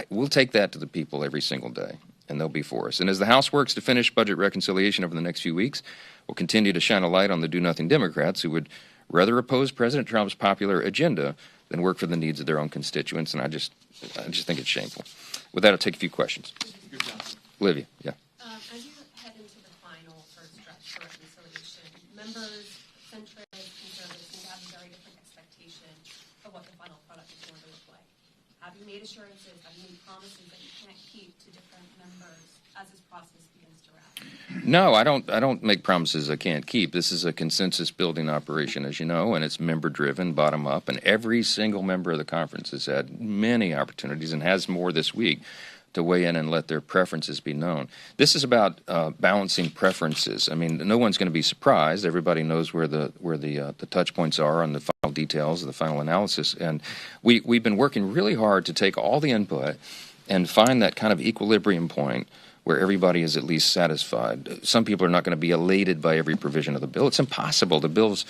We'll take that to the people every single day, and they'll be for us. And as the House works to finish budget reconciliation over the next few weeks, we'll continue to shine a light on the do-nothing Democrats who would rather oppose President Trump's popular agenda than work for the needs of their own constituents, and I just think it's shameful. With that, I'll take a few questions. Olivia, yeah. As you head into the final first stretch for reconciliation, members, centrists, conservatives seem to have a very different expectation of what the final product is going to look like. Have you made assurances, have you made promises that you can't keep to different members as this process begins to wrap? No, I don't make promises I can't keep. This is a consensus-building operation, as you know, and it's member-driven, bottom-up, and every single member of the conference has had many opportunities and has more this week to weigh in and let their preferences be known. This is about balancing preferences. I mean, no one's going to be surprised. Everybody knows where the touch points are on the final details of the final analysis, and we've been working really hard to take all the input and find that kind of equilibrium point where everybody is at least satisfied. Some people are not going to be elated by every provision of the bill. It's impossible. The bill's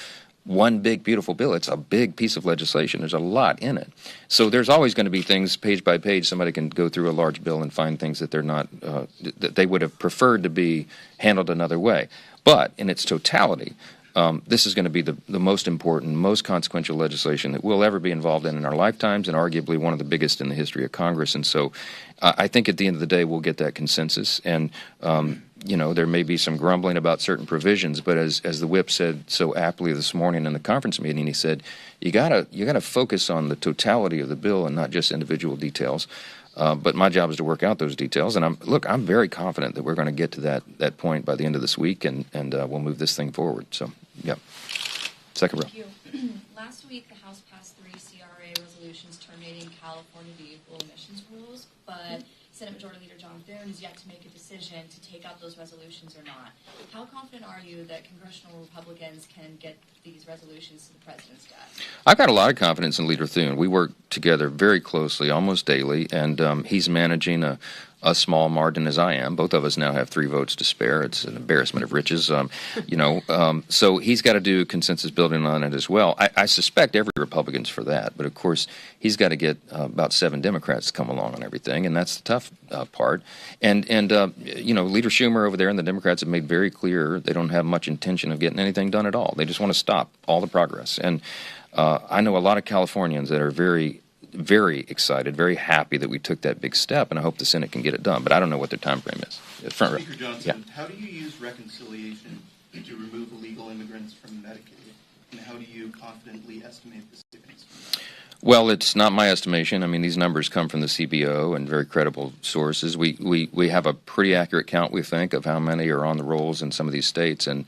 one big, beautiful bill. It's a big piece of legislation. There's a lot in it. So there's always going to be things, page by page, somebody can go through a large bill and find things that they're not, that they would have preferred to be handled another way. But in its totality, this is going to be the most important, most consequential legislation that we'll ever be involved in our lifetimes, and arguably one of the biggest in the history of Congress. And so I think at the end of the day we'll get that consensus. And, you know, there may be some grumbling about certain provisions, but as the whip said so aptly this morning in the conference meeting, he said, you gotta focus on the totality of the bill and not just individual details. But my job is to work out those details, and I'm very confident that we're going to get to that point by the end of this week, and we'll move this thing forward. So, yeah. Second row. Thank you. Last week, the House passed 3 CRA resolutions terminating California vehicle emissions rules, but Senate Majority Leader John Thune is yet to make a decision to take out those resolutions or not. How confident are you that congressional Republicans can get these resolutions to the president's desk? I've got a lot of confidence in Leader Thune. We work together very closely, almost daily, and he's managing a small margin as I am. Both of us now have 3 votes to spare. It's an embarrassment of riches, so he's got to do consensus building on it as well. I suspect every Republican's for that, but of course he's got to get about 7 Democrats to come along on everything, and that's the tough part. And Leader Schumer over there and the Democrats have made very clear they don't have much intention of getting anything done at all. They just want to stop all the progress. And I know a lot of Californians that are very, very excited, very happy that we took that big step, and I hope the Senate can get it done. But I don't know what their time frame is. Front row. Speaker Johnson, How do you use reconciliation to remove illegal immigrants from Medicaid, and how do you confidently estimate the savings from that? Well, it's not my estimation. I mean, these numbers come from the CBO and very credible sources. We have a pretty accurate count, we think, of how many are on the rolls in some of these states, and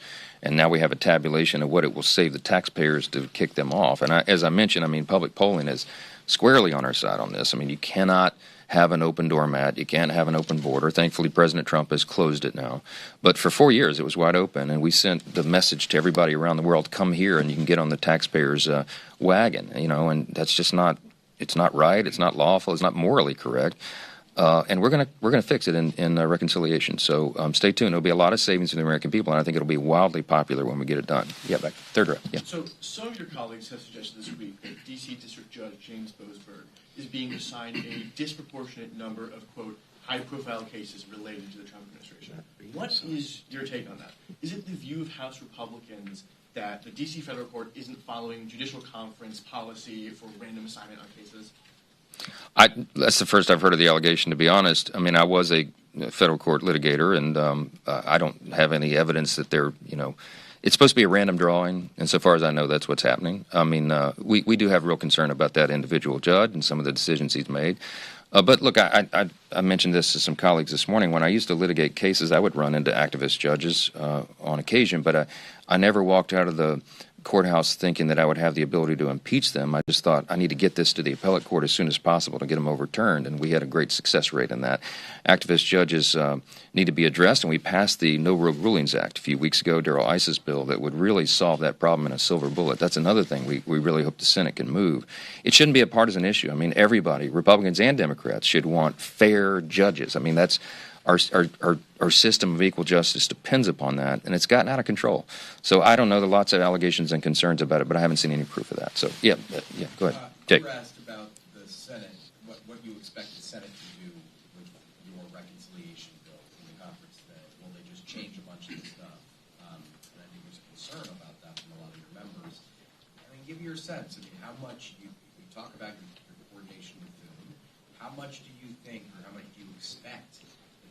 now we have a tabulation of what it will save the taxpayers to kick them off. And as I mentioned, I mean, public polling is squarely on our side on this. I mean, you cannot have an open doormat. You can't have an open border. Thankfully, President Trump has closed it now. But for 4 years, it was wide open, and we sent the message to everybody around the world, come here and you can get on the taxpayers' wagon, and that's just not, it's not right, it's not lawful, it's not morally correct. And we're gonna fix it in reconciliation. So stay tuned. There'll be a lot of savings for the American people, and I think it'll be wildly popular when we get it done. Yeah, back third row. Yeah. So some of your colleagues have suggested this week that D.C. District Judge James Boasberg is being assigned a disproportionate number of, quote, high-profile cases related to the Trump administration. What is your take on that? Is it the view of House Republicans that the D.C. federal court isn't following judicial conference policy for random assignment on cases? That's the first I've heard of the allegation, to be honest. I mean, I was a federal court litigator, and I don't have any evidence that they're, it's supposed to be a random drawing, and so far as I know, that's what's happening. I mean, we do have real concern about that individual judge and some of the decisions he's made. But look, I mentioned this to some colleagues this morning. When I used to litigate cases, I would run into activist judges on occasion, but I never walked out of the courthouse thinking that I would have the ability to impeach them. I just thought I need to get this to the appellate court as soon as possible to get them overturned, and we had a great success rate in that. Activist judges need to be addressed, and we passed the No Rogue Rulings Act a few weeks ago, Darrell Iss's bill, that would really solve that problem in a silver bullet. That's another thing we really hope the Senate can move. It shouldn't be a partisan issue. I mean, everybody, Republicans and Democrats, should want fair judges. I mean, that's our system of equal justice depends upon that, and it's gotten out of control. So I don't know. There are lots of allegations and concerns about it, but I haven't seen any proof of that. So, yeah, go ahead. Jake. You were asked about the Senate, what you expect the Senate to do with your reconciliation bill in the conference today. Will they just change a bunch of the stuff? And I think there's a concern about that from a lot of your members. I mean, give me your sense. I mean, how much you talk about your coordination with them. How much do you think, or how much do you expect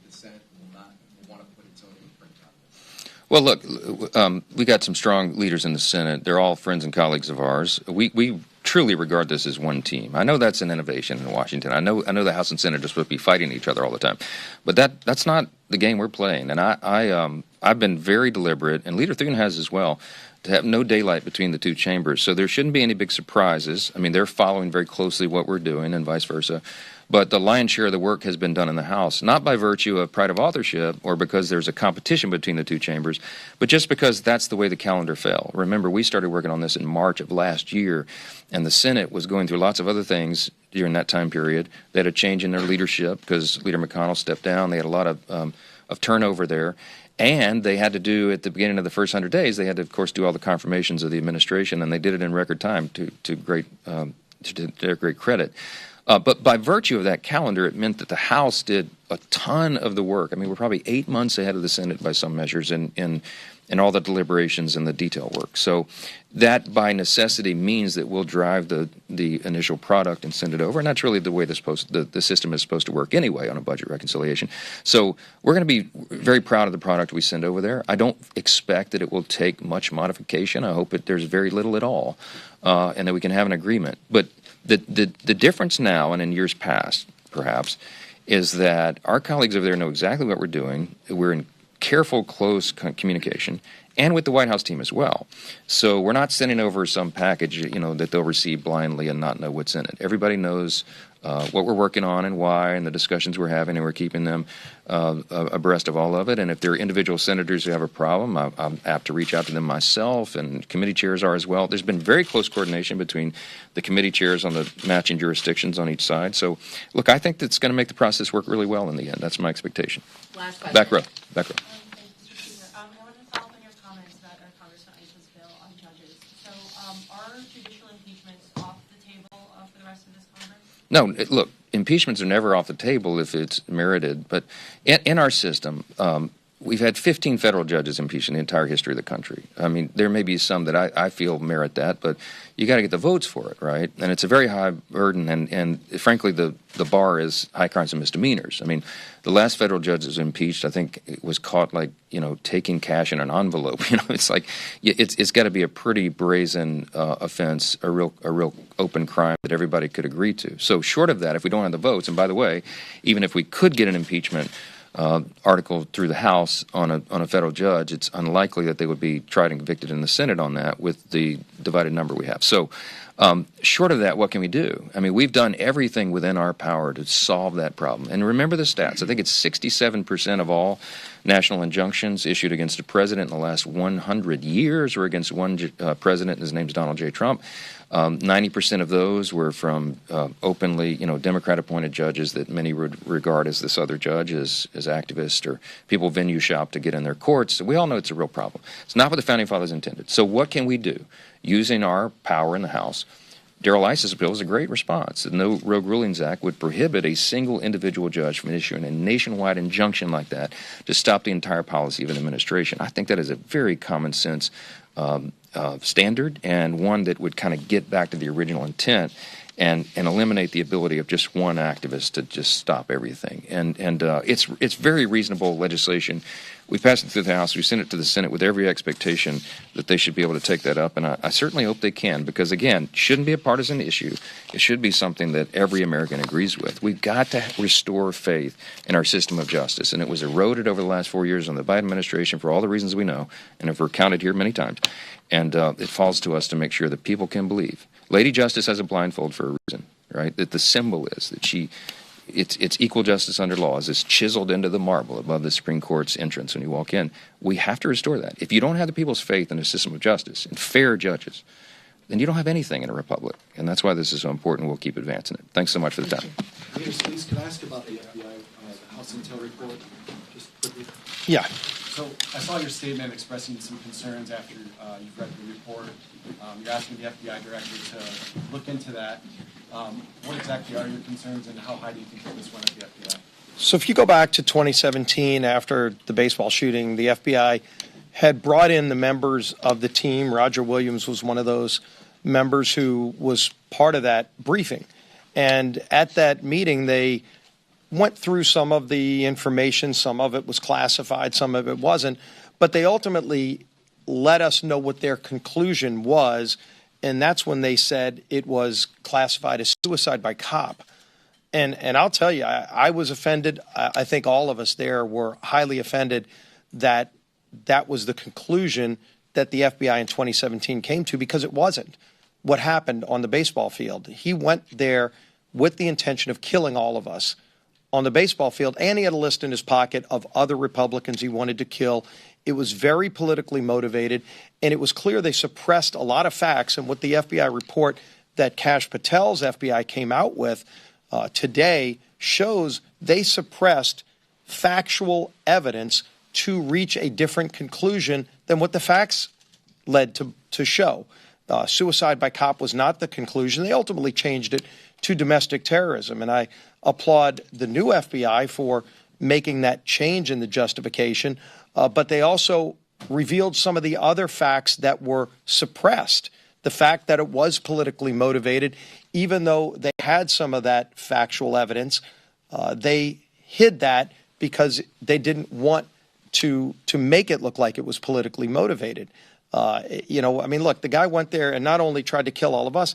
the Senate will want to put its own imprint on this? Well, look, we got some strong leaders in the Senate. They're all friends and colleagues of ours. We truly regard this as one team. I know that's an innovation in Washington. I know the House and Senate are supposed to be fighting each other all the time, but that's not the game we're playing. And I've been very deliberate, and Leader Thune has as well, to have no daylight between the two chambers. So there shouldn't be any big surprises. I mean, they're following very closely what we're doing and vice versa. But the lion's share of the work has been done in the House, not by virtue of pride of authorship or because there's a competition between the two chambers, but just because that's the way the calendar fell. Remember, we started working on this in March of last year, and the Senate was going through lots of other things during that time period. They had a change in their leadership because Leader McConnell stepped down. They had a lot of turnover there. And they had to do, at the beginning of the first 100 days, they had to, of course, do all the confirmations of the administration, and they did it in record time to their great credit. But by virtue of that calendar, it meant that the House did a ton of the work. I mean, we're probably 8 months ahead of the Senate by some measures in all the deliberations and the detail work. So that, by necessity, means that we'll drive the initial product and send it over. And that's really the way the system is supposed to work anyway on a budget reconciliation. So we're going to be very proud of the product we send over there. I don't expect that it will take much modification. I hope there's very little at all, and that we can have an agreement. But the difference now and in years past, perhaps, is that our colleagues over there know exactly what we're doing. We're in careful, close communication, and with the White House team as well. So we're not sending over some package, that they'll receive blindly and not know what's in it. Everybody knows what we're working on and why, and the discussions we're having, and we're keeping them abreast of all of it. And if there are individual senators who have a problem, I'm apt to reach out to them myself, and committee chairs are as well. There's been very close coordination between the committee chairs on the matching jurisdictions on each side. So, look, I think that's going to make the process work really well in the end. That's my expectation. Last question. Back row. Thank you, Mr. Speaker. I wanted to follow up on your comments about Congressman Iss's bill on judges. So, are judicial impeachments off the table for the rest of this Congress? No, look, impeachments are never off the table if it's merited. But in our system, we've had 15 federal judges impeached in the entire history of the country. I mean, there may be some that I feel merit that, but you got to get the votes for it, right? And it's a very high burden, and frankly, the bar is high crimes and misdemeanors. I mean, the last federal judge that was impeached, I think, it was caught taking cash in an envelope. It's like it's got to be a pretty brazen offense, a real open crime that everybody could agree to. So short of that, if we don't have the votes, and by the way, even if we could get an impeachment article through the House on a federal judge, it's unlikely that they would be tried and convicted in the Senate on that with the divided number we have. So short of that, what can we do? I mean, we've done everything within our power to solve that problem. And remember the stats. I think it's 67% of all national injunctions issued against a president in the last 100 years or against one president, and his name's Donald J. Trump. 90% of those were from openly, Democrat-appointed judges that many would regard as this other judge as activists or people venue shop to get in their courts. So we all know it's a real problem. It's not what the Founding Fathers intended. So what can we do? Using our power in the House, Darrell Iss's bill is a great response. The No Rogue Rulings Act would prohibit a single individual judge from issuing a nationwide injunction like that to stop the entire policy of an administration. I think that is a very common sense standard, and one that would kind of get back to the original intent and eliminate the ability of just one activist to just stop everything. And it's very reasonable legislation. We passed it through the House. We sent it to the Senate with every expectation that they should be able to take that up, and I certainly hope they can, because, again, it shouldn't be a partisan issue. It should be something that every American agrees with. We've got to restore faith in our system of justice, and it was eroded over the last 4 years on the Biden administration for all the reasons we know, and have recounted here many times, and it falls to us to make sure that people can believe. Lady Justice has a blindfold for a reason, right? That the symbol is that it's equal justice under law, as it's chiseled into the marble above the Supreme Court's entrance when you walk in. We have to restore that. If you don't have the people's faith in a system of justice and fair judges, then you don't have anything in a republic. And that's why this is so important. We'll keep advancing it. Thanks so much for the time. Leader Speaks, can I ask about the FBI, the House Intel report, just quickly? Yeah. So I saw your statement expressing some concerns after you've read the report. You're asking the FBI director to look into that. What exactly are your concerns, and how high do you think that this went at the FBI? So if you go back to 2017, after the baseball shooting, the FBI had brought in the members of the team. Roger Williams was one of those members who was part of that briefing. And at that meeting, they went through some of the information. Some of it was classified, some of it wasn't. But they ultimately let us know what their conclusion was, and that's when they said it was classified as suicide by cop. And I'll tell you, I was offended. I think all of us there were highly offended that that was the conclusion that the FBI in 2017 came to, because it wasn't what happened on the baseball field. He went there with the intention of killing all of us on the baseball field, and he had a list in his pocket of other Republicans he wanted to kill. It was very politically motivated, and it was clear they suppressed a lot of facts. And what the FBI report that Kash Patel's FBI came out with today shows they suppressed factual evidence to reach a different conclusion than what the facts led to show. Suicide by cop was not the conclusion. They ultimately changed it to domestic terrorism, and I applaud the new FBI for making that change in the justification, but they also revealed some of the other facts that were suppressed. The fact that it was politically motivated, even though they had some of that factual evidence, they hid that because they didn't want to make it look like it was politically motivated. Look, the guy went there and not only tried to kill all of us.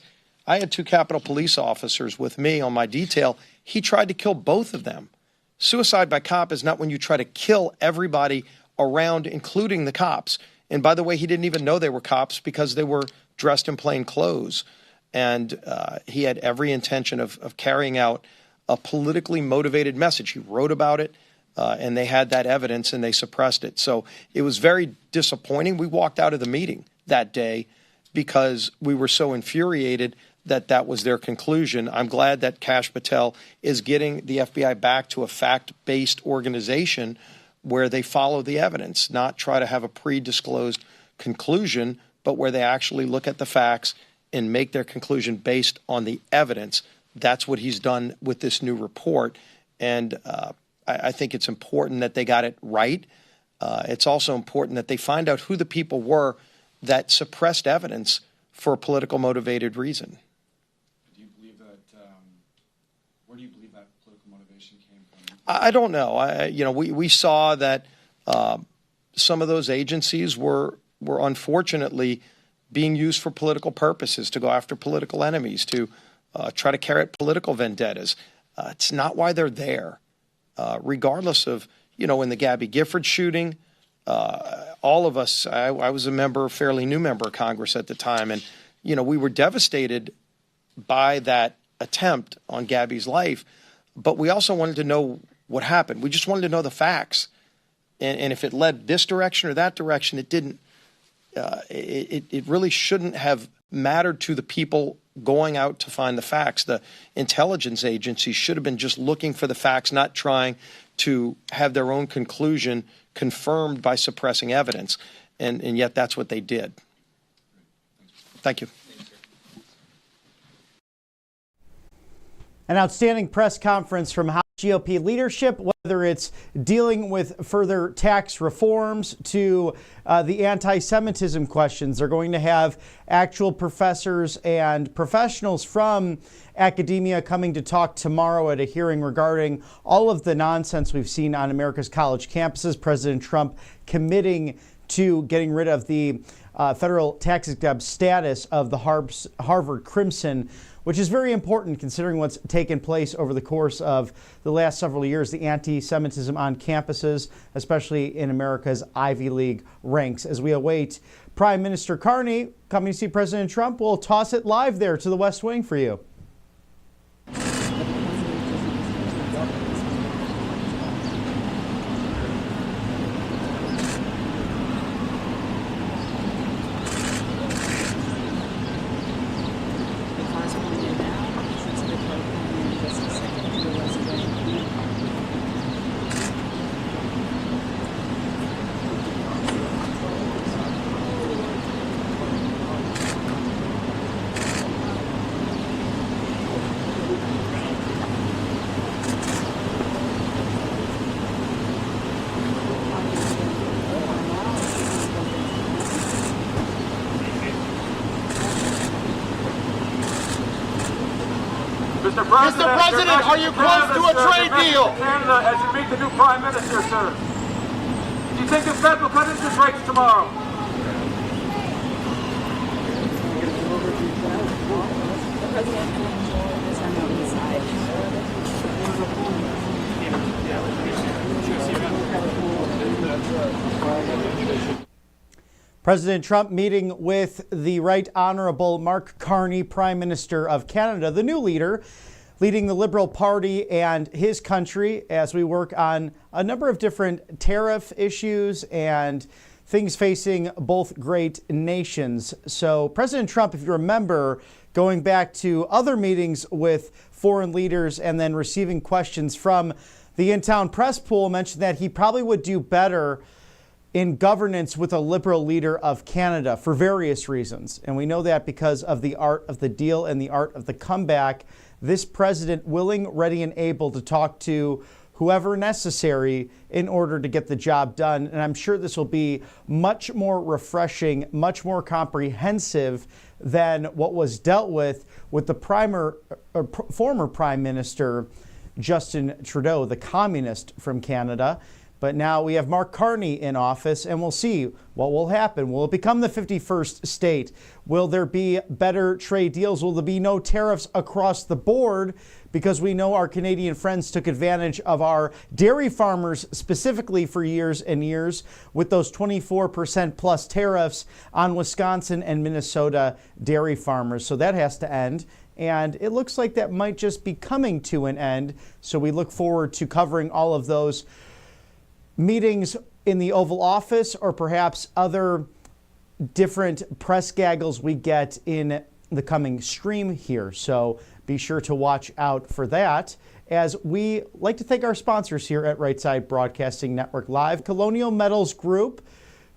I had 2 Capitol Police officers with me on my detail. He tried to kill both of them. Suicide by cop is not when you try to kill everybody around, including the cops. And by the way, he didn't even know they were cops because they were dressed in plain clothes. And he had every intention of carrying out a politically motivated message. He wrote about it, and they had that evidence, and they suppressed it. So it was very disappointing. We walked out of the meeting that day because we were so infuriated that was their conclusion. I'm glad that Kash Patel is getting the FBI back to a fact-based organization where they follow the evidence, not try to have a pre-disclosed conclusion, but where they actually look at the facts and make their conclusion based on the evidence. That's what he's done with this new report. And I think it's important that they got it right. It's also important that they find out who the people were that suppressed evidence for a political motivated reason. Do you believe that, where do you believe that political motivation came from? I don't know. We saw that some of those agencies were unfortunately being used for political purposes, to go after political enemies, to try to carry out political vendettas. It's not why they're there. Regardless of, in the Gabby Gifford shooting, all of us, I was a fairly new member of Congress at the time, and, we were devastated by that attempt on Gabby's life, but we also wanted to know what happened. We just wanted to know the facts. And if it led this direction or that direction, it didn't. It really shouldn't have mattered to the people going out to find the facts. The intelligence agencies should have been just looking for the facts, not trying to have their own conclusion confirmed by suppressing evidence. And yet that's what they did. Thank you. An outstanding press conference from House GOP leadership, whether it's dealing with further tax reforms to the anti-Semitism questions. They're going to have actual professors and professionals from academia coming to talk tomorrow at a hearing regarding all of the nonsense we've seen on America's college campuses. President Trump committing to getting rid of the federal tax exempt status of the Harvard Crimson, which is very important considering what's taken place over the course of the last several years, the anti-Semitism on campuses, especially in America's Ivy League ranks. As we await Prime Minister Carney coming to see President Trump, we'll toss it live there to the West Wing for you. Mr. President, are you close to a trade deal? Canada, as you meet the new Prime Minister, sir. Do you think the Fed will cut interest rates tomorrow? President Trump meeting with the Right Honorable Mark Carney, Prime Minister of Canada, the new leader, leading the Liberal Party and his country as we work on a number of different tariff issues and things facing both great nations. So President Trump, if you remember, going back to other meetings with foreign leaders and then receiving questions from the in-town press pool, mentioned that he probably would do better in governance with a Liberal leader of Canada for various reasons. And we know that because of the art of the deal and the art of the comeback. This president willing, ready, and able to talk to whoever necessary in order to get the job done. And I'm sure this will be much more refreshing, much more comprehensive than what was dealt with the former Prime Minister, Justin Trudeau, the communist from Canada. But now we have Mark Carney in office, and we'll see what will happen. Will it become the 51st state? Will there be better trade deals? Will there be no tariffs across the board? Because we know our Canadian friends took advantage of our dairy farmers specifically for years and years with those 24% plus tariffs on Wisconsin and Minnesota dairy farmers. So that has to end. And it looks like that might just be coming to an end. So we look forward to covering all of those meetings in the Oval Office or perhaps other different press gaggles we get in the coming stream here. So be sure to watch out for that. As we like to thank our sponsors here at Right Side Broadcasting Network Live, Colonial Metals Group.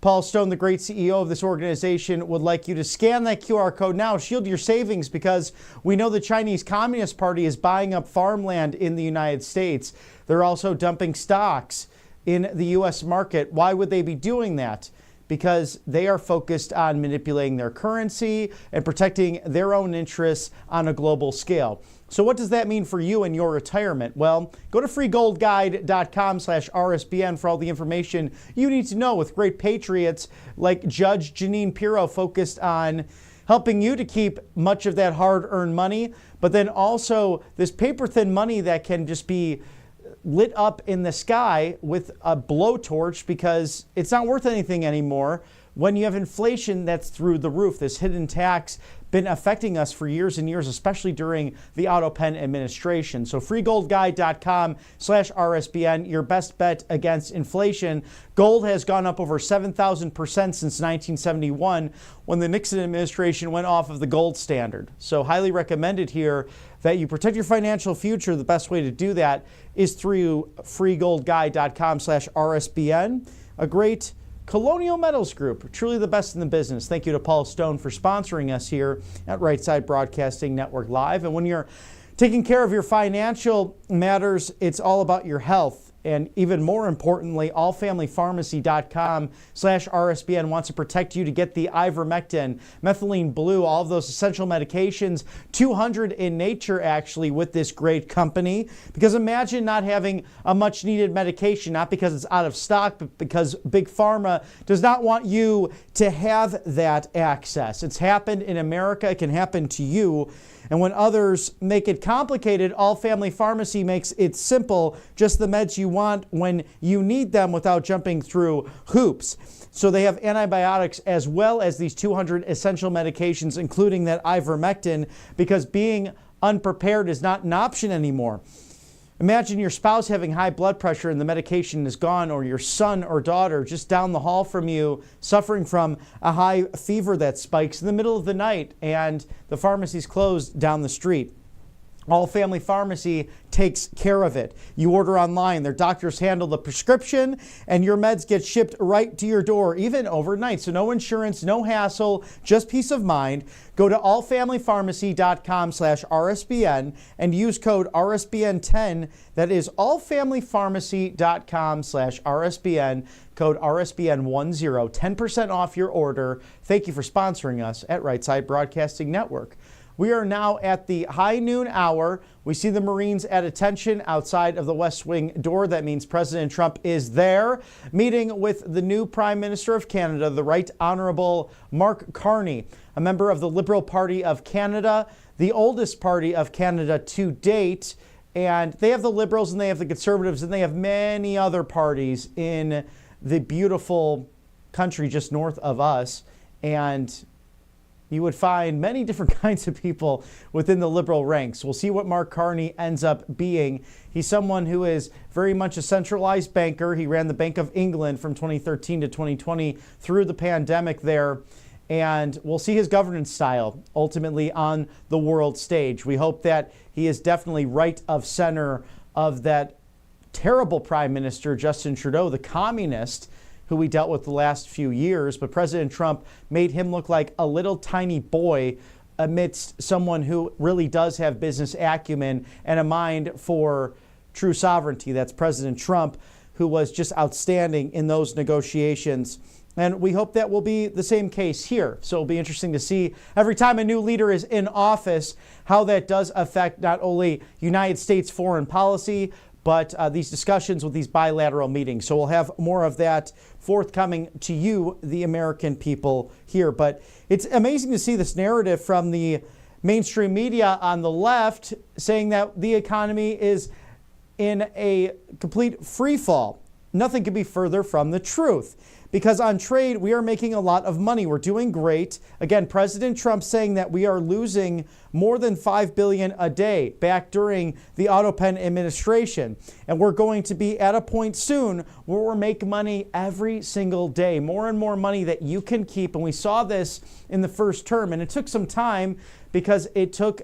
Paul Stone, the great CEO of this organization, would like you to scan that QR code now. Shield your savings because we know the Chinese Communist Party is buying up farmland in the United States. They're also dumping stocks in the U.S. market. Why would they be doing that? Because they are focused on manipulating their currency and protecting their own interests on a global scale. So what does that mean for you and your retirement? Well, go to freegoldguide.com/RSBN for all the information you need to know with great patriots like Judge Janine Pirro focused on helping you to keep much of that hard-earned money, but then also this paper-thin money that can just be lit up in the sky with a blowtorch because it's not worth anything anymore when you have inflation that's through the roof. This hidden tax been affecting us for years and years, especially during the Otto Penn administration. So freegoldguide.com/RSBN, your best bet against inflation. Gold has gone up over 7,000% since 1971 when the Nixon administration went off of the gold standard. So highly recommended here that you protect your financial future. The best way to do that is through freegoldguide.com/RSBN. A great Colonial Metals Group, truly the best in the business. Thank you to Paul Stone for sponsoring us here at Right Side Broadcasting Network Live. And when you're Taking care of your financial matters, it's all about your health. And even more importantly, allfamilypharmacy.com/RSBN wants to protect you to get the ivermectin, methylene blue, all of those essential medications, 200 in nature actually with this great company. Because imagine not having a much needed medication, not because it's out of stock, but because Big Pharma does not want you to have that access. It's happened in America. It can happen to you. And when others make it complicated, All Family Pharmacy makes it simple, just the meds you want when you need them without jumping through hoops. So they have antibiotics as well as these 200 essential medications, including that ivermectin, because being unprepared is not an option anymore. Imagine your spouse having high blood pressure and the medication is gone, or your son or daughter just down the hall from you suffering from a high fever that spikes in the middle of the night and the pharmacy's closed down the street. All Family Pharmacy takes care of it. You order online, their doctors handle the prescription, and your meds get shipped right to your door, even overnight. So no insurance, no hassle, just peace of mind. Go to allfamilypharmacy.com/RSBN and use code RSBN10. That is allfamilypharmacy.com/RSBN, code RSBN10, 10% off your order. Thank you for sponsoring us at Right Side Broadcasting Network. We are now at the high noon hour. We see the Marines at attention outside of the West Wing door. That means President Trump is there, meeting with the new Prime Minister of Canada, the Right Honorable Mark Carney, a member of the Liberal Party of Canada, the oldest party of Canada to date. And they have the Liberals and they have the Conservatives and they have many other parties in the beautiful country just north of us. And you would find many different kinds of people within the liberal ranks. We'll see what Mark Carney ends up being. He's someone who is very much a centralized banker. He ran the Bank of England from 2013 to 2020 through the pandemic there. And we'll see his governance style ultimately on the world stage. We hope that he is definitely right of center of that terrible Prime Minister, Justin Trudeau, the communist, who we dealt with the last few years, but President Trump made him look like a little tiny boy amidst someone who really does have business acumen and a mind for true sovereignty. That's President Trump, who was just outstanding in those negotiations. And we hope that will be the same case here. So it'll be interesting to see every time a new leader is in office, how that does affect not only United States foreign policy, but these discussions with these bilateral meetings. So we'll have more of that forthcoming to you, the American people here. But it's amazing to see this narrative from the mainstream media on the left saying that the economy is in a complete free fall. Nothing could be further from the truth. Because on trade, we are making a lot of money. We're doing great. Again, President Trump saying that we are losing more than $5 billion a day back during the Otto Penn administration. And we're going to be at a point soon where we're making money every single day, more and more money that you can keep. And we saw this in the first term. And it took some time because it took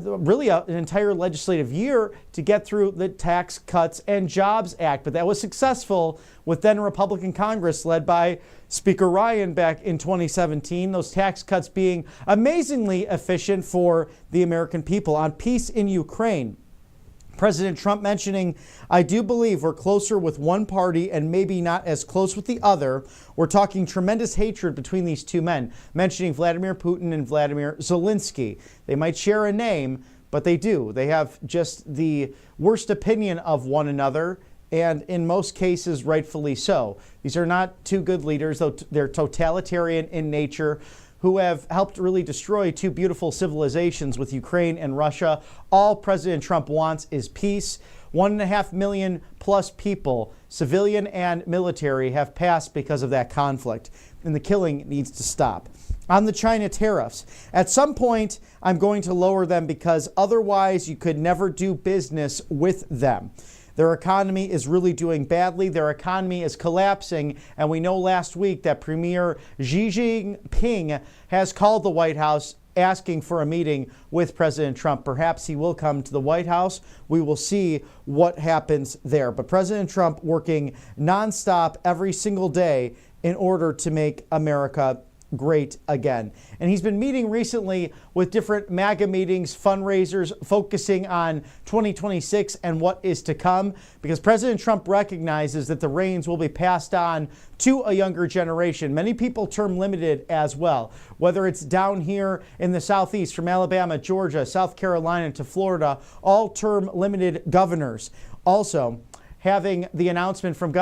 really an entire legislative year to get through the Tax Cuts and Jobs Act. But that was successful with then Republican Congress led by Speaker Ryan back in 2017. Those tax cuts being amazingly efficient for the American people. On peace in Ukraine, President Trump mentioning, I do believe we're closer with one party and maybe not as close with the other. We're talking tremendous hatred between these two men, mentioning Vladimir Putin and Vladimir Zelensky. They might share a name, but they do. They have just the worst opinion of one another, and in most cases, rightfully so. These are not two good leaders, though they're totalitarian in nature, who have helped really destroy two beautiful civilizations with Ukraine and Russia. All President Trump wants is peace. 1.5 million plus people, civilian and military, have passed because of that conflict, and the killing needs to stop. On the China tariffs, at some point, I'm going to lower them because otherwise you could never do business with them. Their economy is really doing badly. Their economy is collapsing. And we know last week that Premier Xi Jinping has called the White House asking for a meeting with President Trump. Perhaps he will come to the White House. We will see what happens there. But President Trump working nonstop every single day in order to make America great again. And he's been meeting recently with different MAGA meetings, fundraisers, focusing on 2026 and what is to come, because President Trump recognizes that the reins will be passed on to a younger generation. Many people term limited as well, whether it's down here in the Southeast from Alabama, Georgia, South Carolina to Florida, all term limited governors. Also, having the announcement from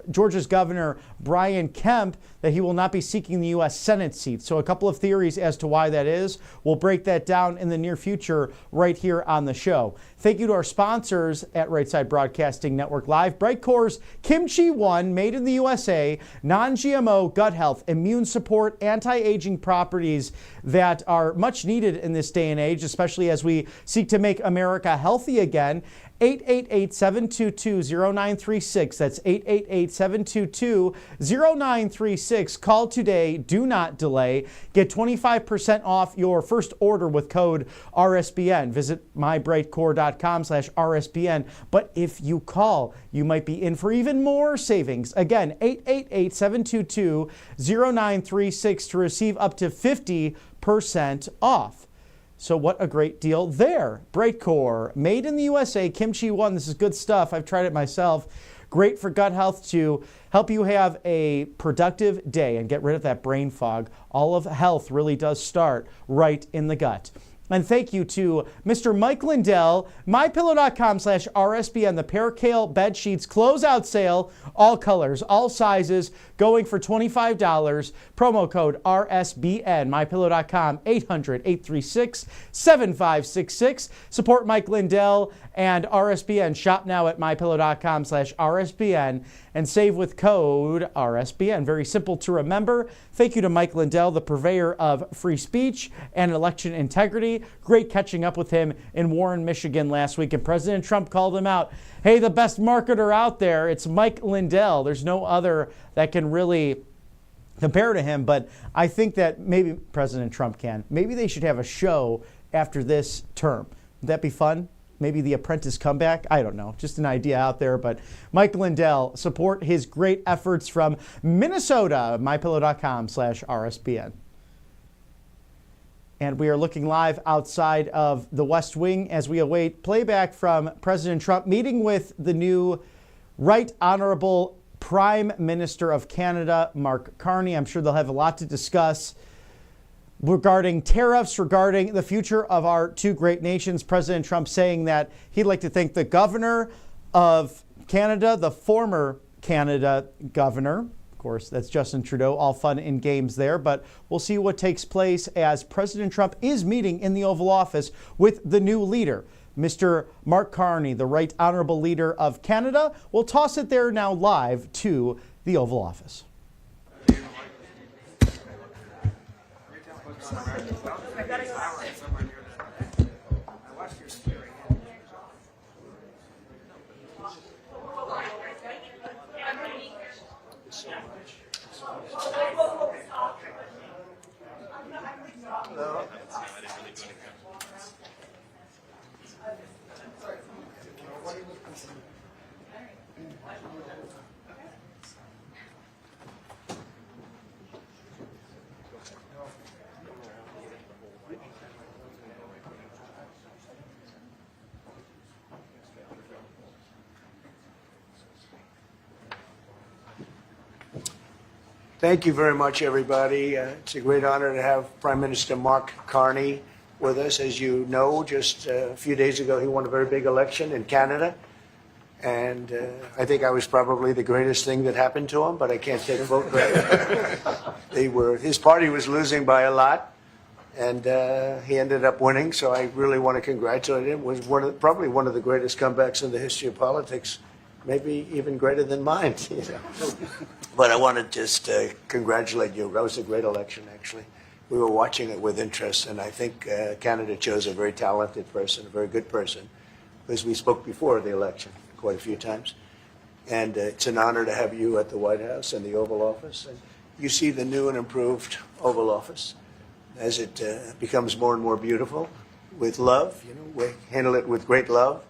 Georgia's Governor Brian Kemp that he will not be seeking the U.S. Senate seat. So a couple of theories as to why that is. We'll break that down in the near future right here on the show. Thank you to our sponsors at Right Side Broadcasting Network Live. Brightcore's Kimchi One, made in the USA, non-GMO, gut health, immune support, anti-aging properties that are much needed in this day and age, especially as we seek to make America healthy again. 888-722-0936. That's 888-722-0936. Call today. Do not delay. Get 25% off your first order with code RSBN. Visit mybrightcore.com/RSBN. But if you call, you might be in for even more savings. Again, 888-722-0936 to receive up to 50% off. So what a great deal there. Brightcore, made in the USA, Kimchi One. This is good stuff. I've tried it myself. Great for gut health to help you have a productive day and get rid of that brain fog. All of health really does start right in the gut. And thank you to Mr. Mike Lindell, mypillow.com/RSBN, the Percale bed sheets closeout sale, all colors, all sizes, going for $25. Promo code RSBN, mypillow.com, 800-836-7566. Support Mike Lindell and RSBN. Shop now at mypillow.com/RSBN and save with code RSBN. Very simple to remember. Thank you to Mike Lindell, the purveyor of free speech and election integrity. Great catching up with him in Warren, Michigan last week. And President Trump called him out. Hey, the best marketer out there, it's Mike Lindell. There's no other that can really compare to him. But I think that maybe President Trump can. Maybe they should have a show after this term. Would that be fun? Maybe the Apprentice comeback? I don't know. Just an idea out there. But Mike Lindell, support his great efforts from Minnesota, mypillow.com/RSBN. And we are looking live outside of the West Wing as we await playback from President Trump meeting with the new Right Honorable Prime Minister of Canada, Mark Carney. I'm sure they'll have a lot to discuss regarding tariffs, regarding the future of our two great nations. President Trump saying that he'd like to thank the governor of Canada, the former Canada governor. Of course, that's Justin Trudeau. All fun and games there, but we'll see what takes place as President Trump is meeting in the Oval Office with the new leader, Mr. Mark Carney, the Right Honorable Leader of Canada. We'll toss it there now live to the Oval Office. Thank you very much, everybody. It's a great honor to have Prime Minister Mark Carney with us. As you know, just a few days ago, he won a very big election in Canada. And I think I was probably the greatest thing that happened to him, but I can't take full credit. His party was losing by a lot, and he ended up winning. So I really want to congratulate him. It was probably one of the greatest comebacks in the history of politics, maybe even greater than mine. You know? But I want to just congratulate you. That was a great election, actually. We were watching it with interest, and I think Canada chose a very talented person, a very good person, because we spoke before the election quite a few times. And it's an honor to have you at the White House and the Oval Office. And you see the new and improved Oval Office as it becomes more and more beautiful with love. You know, we handle it with great love.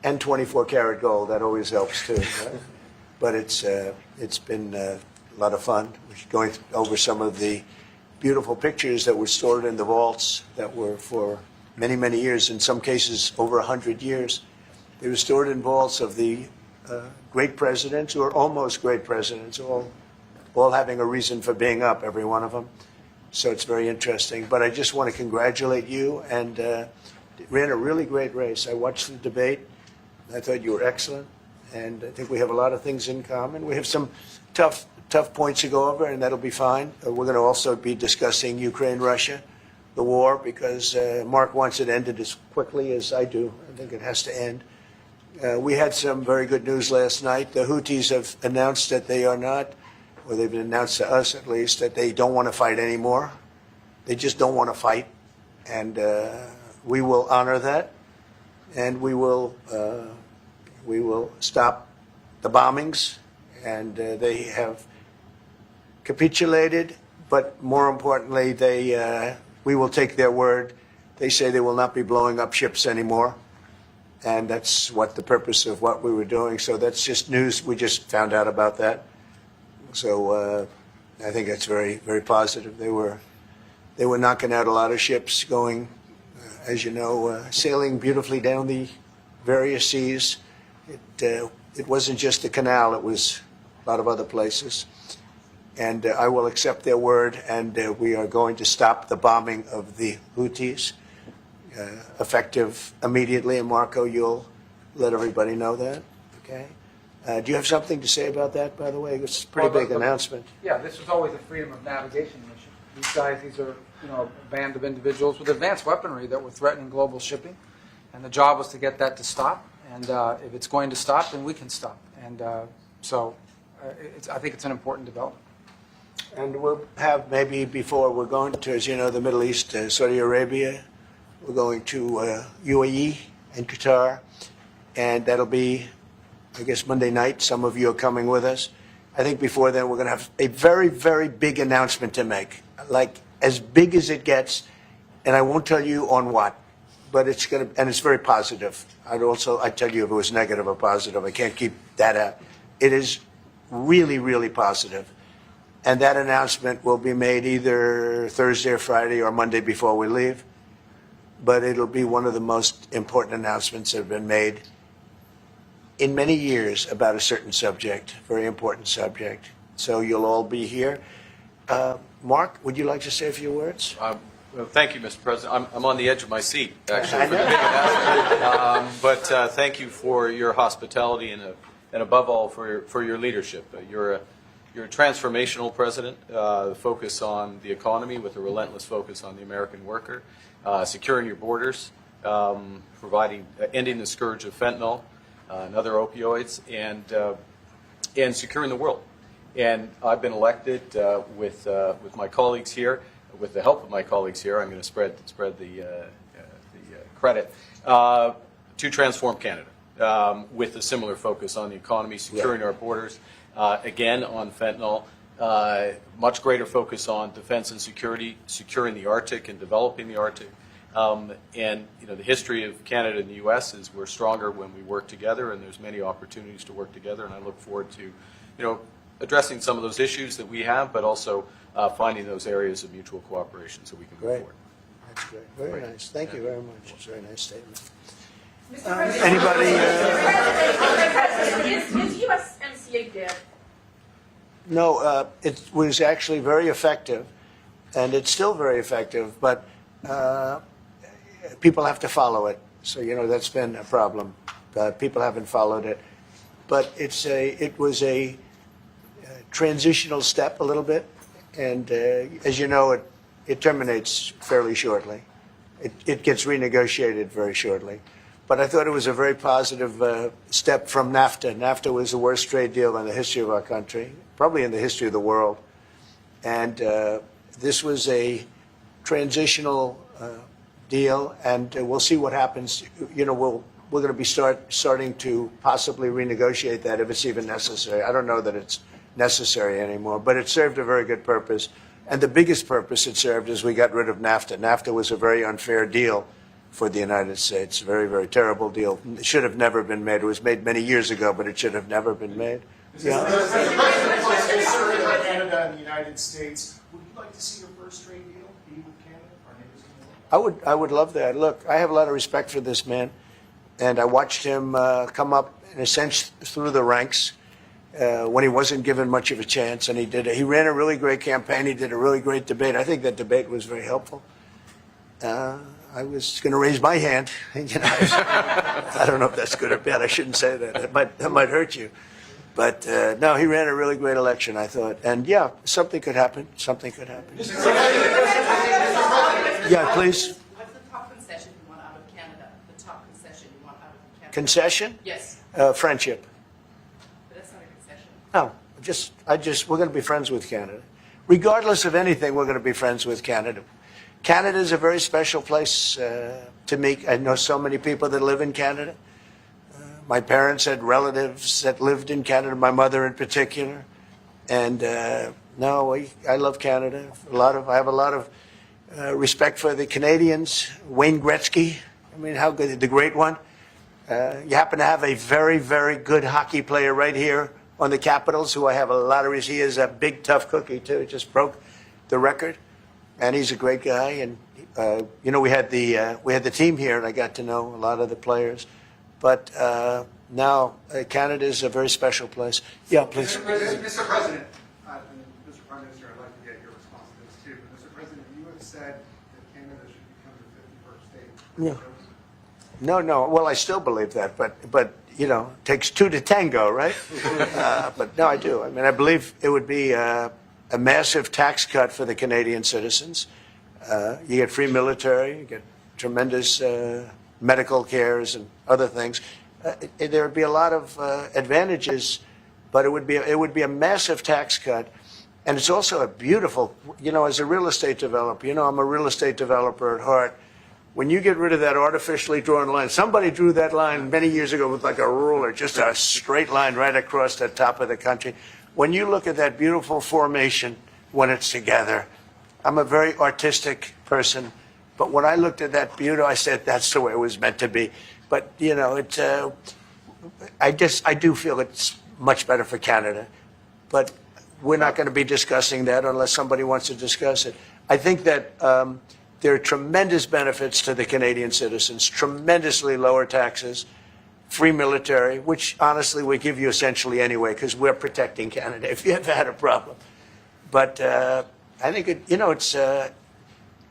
And 24-karat gold, that always helps too. Right? But it's been a lot of fun. We're going over some of the beautiful pictures that were stored in the vaults that were for many, many years, in some cases over 100 years. They were stored in vaults of the great presidents, or almost great presidents, all having a reason for being up, every one of them. So it's very interesting. But I just want to congratulate you, and ran a really great race. I watched the debate. I thought you were excellent, and I think we have a lot of things in common. We have some tough points to go over, and that'll be fine. We're going to also be discussing Ukraine, Russia, the war, because Mark wants it ended as quickly as I do. I think it has to end. We had some very good news last night. The Houthis have announced that they are not, or they've announced to us at least, that they don't want to fight anymore. They just don't want to fight, and we will honor that, and we will stop the bombings, and they have capitulated, but more importantly, we will take their word. They say they will not be blowing up ships anymore, and that's what the purpose of what we were doing. So that's just news. We just found out about that. So I think that's very, very positive. They were knocking out a lot of ships going, as you know, sailing beautifully down the various seas. It wasn't just the canal, it was a lot of other places. And I will accept their word, and we are going to stop the bombing of the Houthis, effective immediately. And Marco, you'll let everybody know that, okay? Do you have something to say about that, by the way? It's a pretty big announcement. Yeah, this was always a freedom of navigation mission. These guys, these are, a band of individuals with advanced weaponry that were threatening global shipping, and the job was to get that to stop. And if it's going to stop, then we can stop. And I think it's an important development. And we'll have maybe before we're going to, as you know, the Middle East, Saudi Arabia. We're going to UAE and Qatar, and that'll be, I guess, Monday night. Some of you are coming with us. I think before then we're going to have a very, very big announcement to make, like as big as it gets, and I won't tell you on what, but it's going to, and it's very positive. I'd tell you if it was negative or positive. I can't keep that out. It is really, really positive. And that announcement will be made either Thursday or Friday or Monday before we leave. But it'll be one of the most important announcements that have been made in many years about a certain subject, very important subject. So you'll all be here. Mark, would you like to say a few words? Well, thank you, Mr. President. I'm on the edge of my seat, actually, for the big announcement. But thank you for your hospitality and above all for your leadership. You're a transformational president, focus on the economy with a relentless focus on the American worker, securing your borders, ending the scourge of fentanyl and other opioids, and securing the world. And I've been elected with my colleagues here, with the help of my colleagues here. I'm going to spread the credit to transform Canada with a similar focus on the economy, securing our borders. Again, on fentanyl, much greater focus on defense and security, securing the Arctic and developing the Arctic. And the history of Canada and the U.S. is we're stronger when we work together, and there's many opportunities to work together. And I look forward to, addressing some of those issues that we have, but also finding those areas of mutual cooperation so we can move forward. That's great. Very nice. Thank you very much. It's a very nice statement. Anybody? Is USMCA dead? No, it was actually very effective, and it's still very effective, but people have to follow it. So, that's been a problem. People haven't followed it. But it was a transitional step a little bit, and as you know, it terminates fairly shortly. It gets renegotiated very shortly. But I thought it was a very positive step from NAFTA. NAFTA was the worst trade deal in the history of our country, probably in the history of the world. And this was a transitional deal, and we'll see what happens. We're going to be starting to possibly renegotiate that if it's even necessary. I don't know that it's necessary anymore, but it served a very good purpose. And the biggest purpose it served is we got rid of NAFTA. NAFTA was a very unfair deal for the United States. Very, very terrible deal. It should have never been made. It was made many years ago, but it should have never been made. Yeah. Canada and the United States. Would you like to see your first trade deal be with Canada, our neighbors in the world? I would love that. Look, I have a lot of respect for this man, and I watched him come up in a sense through the ranks when he wasn't given much of a chance, and he ran a really great campaign. He did a really great debate. I think that debate was very helpful. I was going to raise my hand. I don't know if that's good or bad. I shouldn't say that. That might hurt you. But no, he ran a really great election, I thought. And yeah, something could happen. Something could happen. Yeah, please. What's the top concession you want out of Canada? The top concession you want out of Canada? Concession? Yes. Friendship. But that's not a concession. No, we're going to be friends with Canada. Regardless of anything, we're going to be friends with Canada. Canada is a very special place to me. I know so many people that live in Canada. My parents had relatives that lived in Canada, my mother in particular. And no, I love Canada. I have a lot of respect for the Canadians. Wayne Gretzky, I mean, how good, the great one. You happen to have a very, very good hockey player right here on the Capitals, who I have a lot of respect. He is a big, tough cookie, too. He just broke the record. And he's a great guy. And, we had the team here, and I got to know a lot of the players. But now Canada is a very special place. Yeah, please. Mr. President, and Mr. Prime Minister, I'd like to get your response to this too. But Mr. President, you have said that Canada should become the 51st state. Yeah. No. Well, I still believe that, but it takes two to tango, right? But no, I do. I mean, I believe it would be a massive tax cut for the Canadian citizens. You get free military, you get tremendous medical cares and other things. There would be a lot of advantages, but it would be a massive tax cut. And it's also a beautiful, as a real estate developer, I'm a real estate developer at heart. When you get rid of that artificially drawn line, somebody drew that line many years ago with like a ruler, just a straight line right across the top of the country. When you look at that beautiful formation when it's together, I'm a very artistic person, but when I looked at that beauty, I said that's the way it was meant to be. But I do feel it's much better for Canada, but we're not going to be discussing that unless somebody wants to discuss it. I think that there are tremendous benefits to the Canadian citizens, tremendously lower taxes, free military, which honestly we give you essentially anyway because we're protecting Canada if you ever had a problem. But I think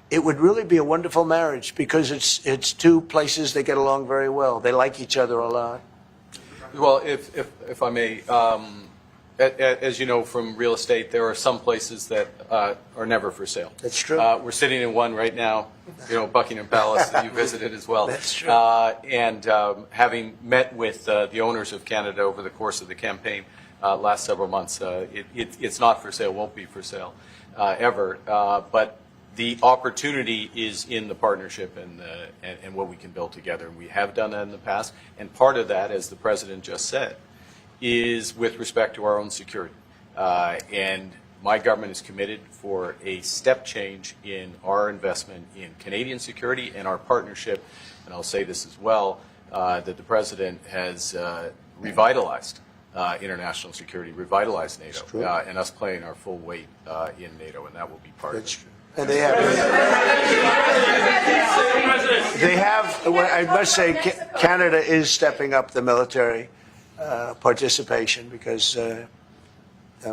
it would really be a wonderful marriage because it's two places that get along very well. They like each other a lot. Well, if I may, as you know from real estate, there are some places that are never for sale. That's true. We're sitting in one right now, Buckingham Palace that you visited as well. That's true. And having met with the owners of Canada over the course of the campaign last several months, it's not for sale, won't be for sale ever. But the opportunity is in the partnership and what we can build together. And we have done that in the past. And part of that, as the President just said, is with respect to our own security. And my government is committed for a step change in our investment in Canadian security and our partnership. And I'll say this as well, that the President has revitalized international security, revitalized NATO, and us playing our full weight in NATO, and that will be part of it. True. And they have, I must say, Canada is stepping up the military participation because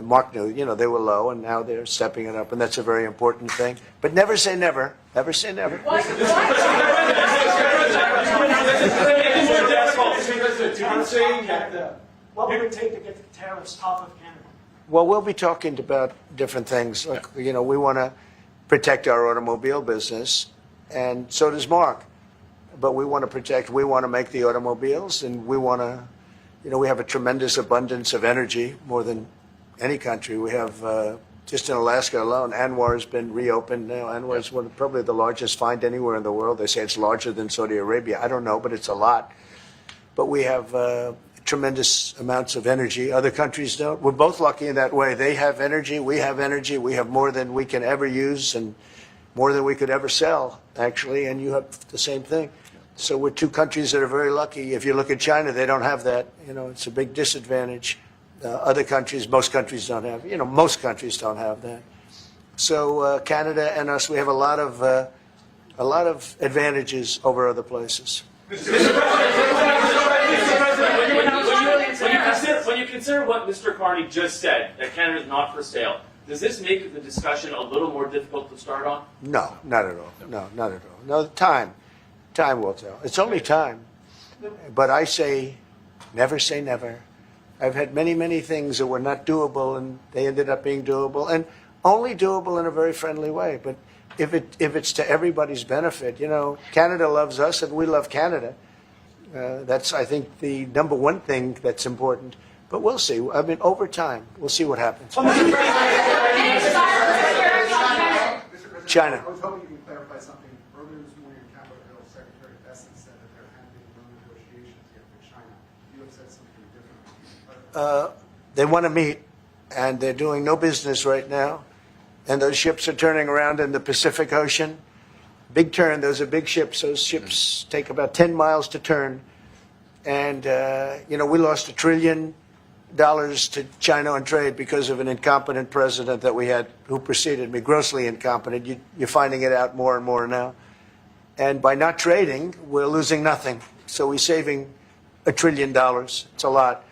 Mark knew, they were low and now they're stepping it up, and that's a very important thing. But never say never. Never say never. What would it take to get the tariffs off of Canada? Well, we'll be talking about different things. Like, we want to protect our automobile business, and so does Mark. But we want to make the automobiles, and we want to, we have a tremendous abundance of energy, more than any country. We have, just in Alaska alone, Anwar has been reopened now. Anwar is probably the largest find anywhere in the world. They say it's larger than Saudi Arabia. I don't know, but it's a lot. But we have tremendous amounts of energy. Other countries don't. We're both lucky in that way. They have energy. We have energy. We have more than we can ever use and more than we could ever sell, actually. And you have the same thing. So we're two countries that are very lucky. If you look at China, they don't have that. It's a big disadvantage. Other countries, most countries don't have. Most countries don't have that. So Canada and us, we have a lot of advantages over other places. When you consider what Mr. Carney just said, that Canada is not for sale, does this make the discussion a little more difficult to start on? No, not at all. No, not at all. No, time will tell. It's only time. But I say never. I've had many things that were not doable, and they ended up being doable, and only doable in a very friendly way. But if it's to everybody's benefit, Canada loves us and we love Canada. That's, I think, the number one thing that's important. But we'll see. I mean, over time, we'll see what happens. China. I was hoping you can clarify something. Earlier this morning in Capitol Hill, Secretary Besson said that there had been no negotiations yet with China. You have said something different. They want to meet, and they're doing no business right now. And those ships are turning around in the Pacific Ocean. Big turn. Those are big ships. Those ships take about 10 miles to turn. And, we lost $1 trillion to China on trade because of an incompetent president that we had who preceded me, grossly incompetent. You're finding it out more and more now. And by not trading, we're losing nothing. So we're saving $1 trillion. It's a lot.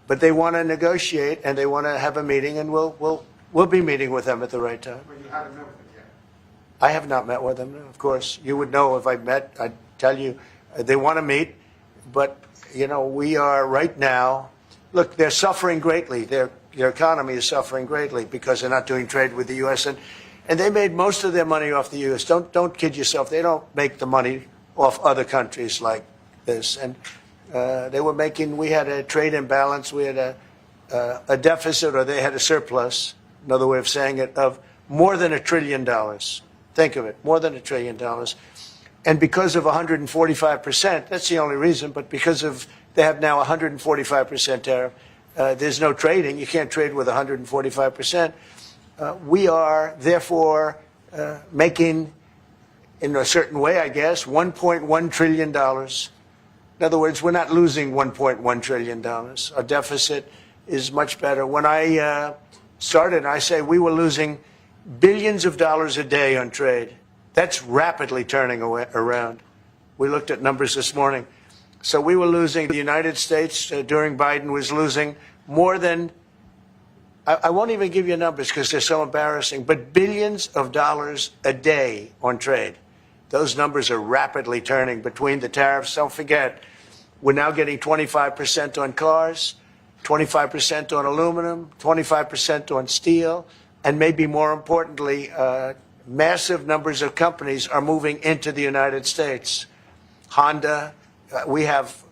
But they want to negotiate, and they want to have a meeting, and we'll be meeting with them at the right time. But you haven't met with them yet. I have not met with them, no, of course. You would know if I met. I'd tell you. They want to meet, but, we are right now. Look, they're suffering greatly. Their economy is suffering greatly because they're not doing trade with the U.S. And they made most of their money off the U.S. Don't kid yourself. They don't make the money off other countries like this. And they were making. We had a trade imbalance. We had a deficit, or they had a surplus. Another way of saying it, of more than $1 trillion. Think of it, more than $1 trillion. And because of 145%, that's the only reason. But because of they have now 145% tariff. There's no trading. You can't trade with 145%. We are, therefore, making, in a certain way, I guess, $1.1 trillion. In other words, we're not losing $1.1 trillion. Our deficit is much better. When I started, I say we were losing billions of dollars a day on trade. That's rapidly turning around. We looked at numbers this morning. So we were losing, the United States during Biden was losing more than, I won't even give you numbers because they're so embarrassing, but billions of dollars a day on trade. Those numbers are rapidly turning between the tariffs. Don't forget, we're now getting 25% on cars, 25% on aluminum, 25% on steel, and maybe more importantly, massive numbers of companies are moving into the United States. Honda, we have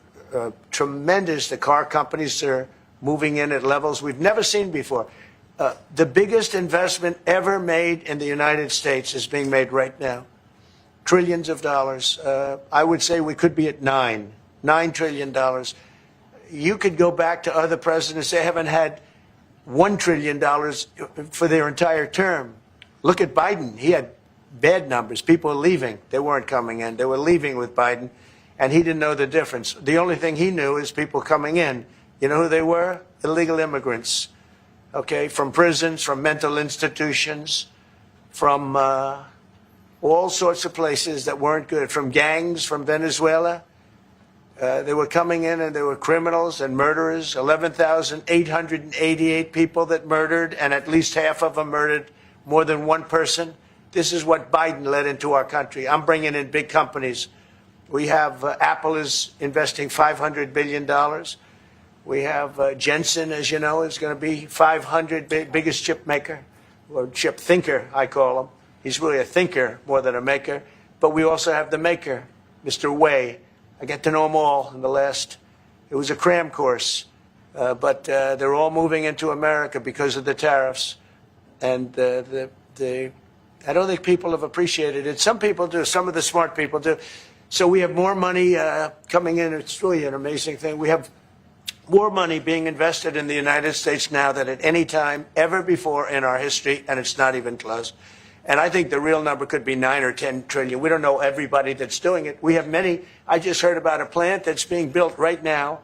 tremendous, the car companies are moving in at levels we've never seen before. The biggest investment ever made in the United States is being made right now. Trillions of dollars. I would say we could be at $9 trillion. You could go back to other presidents. They haven't had $1 trillion for their entire term. Look at Biden. He had bad numbers. People were leaving. They weren't coming in. They were leaving with Biden. And he didn't know the difference. The only thing he knew is people coming in. You know who they were? Illegal immigrants, okay, from prisons, from mental institutions, from all sorts of places that weren't good, from gangs, from Venezuela. They were coming in and they were criminals and murderers, 11,888 people that murdered, and at least half of them murdered more than one person. This is what Biden led into our country. I'm bringing in big companies. We have Apple is investing $500 billion. We have Jensen, as you know, is going to be biggest chip maker, or chip thinker, I call him. He's really a thinker more than a maker. But we also have the maker, Mr. Wei. I get to know them all in the last, it was a cram course. But they're all moving into America because of the tariffs. And I don't think people have appreciated it. Some people do. Some of the smart people do. So we have more money coming in. It's really an amazing thing. We have more money being invested in the United States now than at any time ever before in our history, and it's not even close. And I think the real number could be 9 or 10 trillion. We don't know everybody that's doing it. We have many. I just heard about a plant that's being built right now,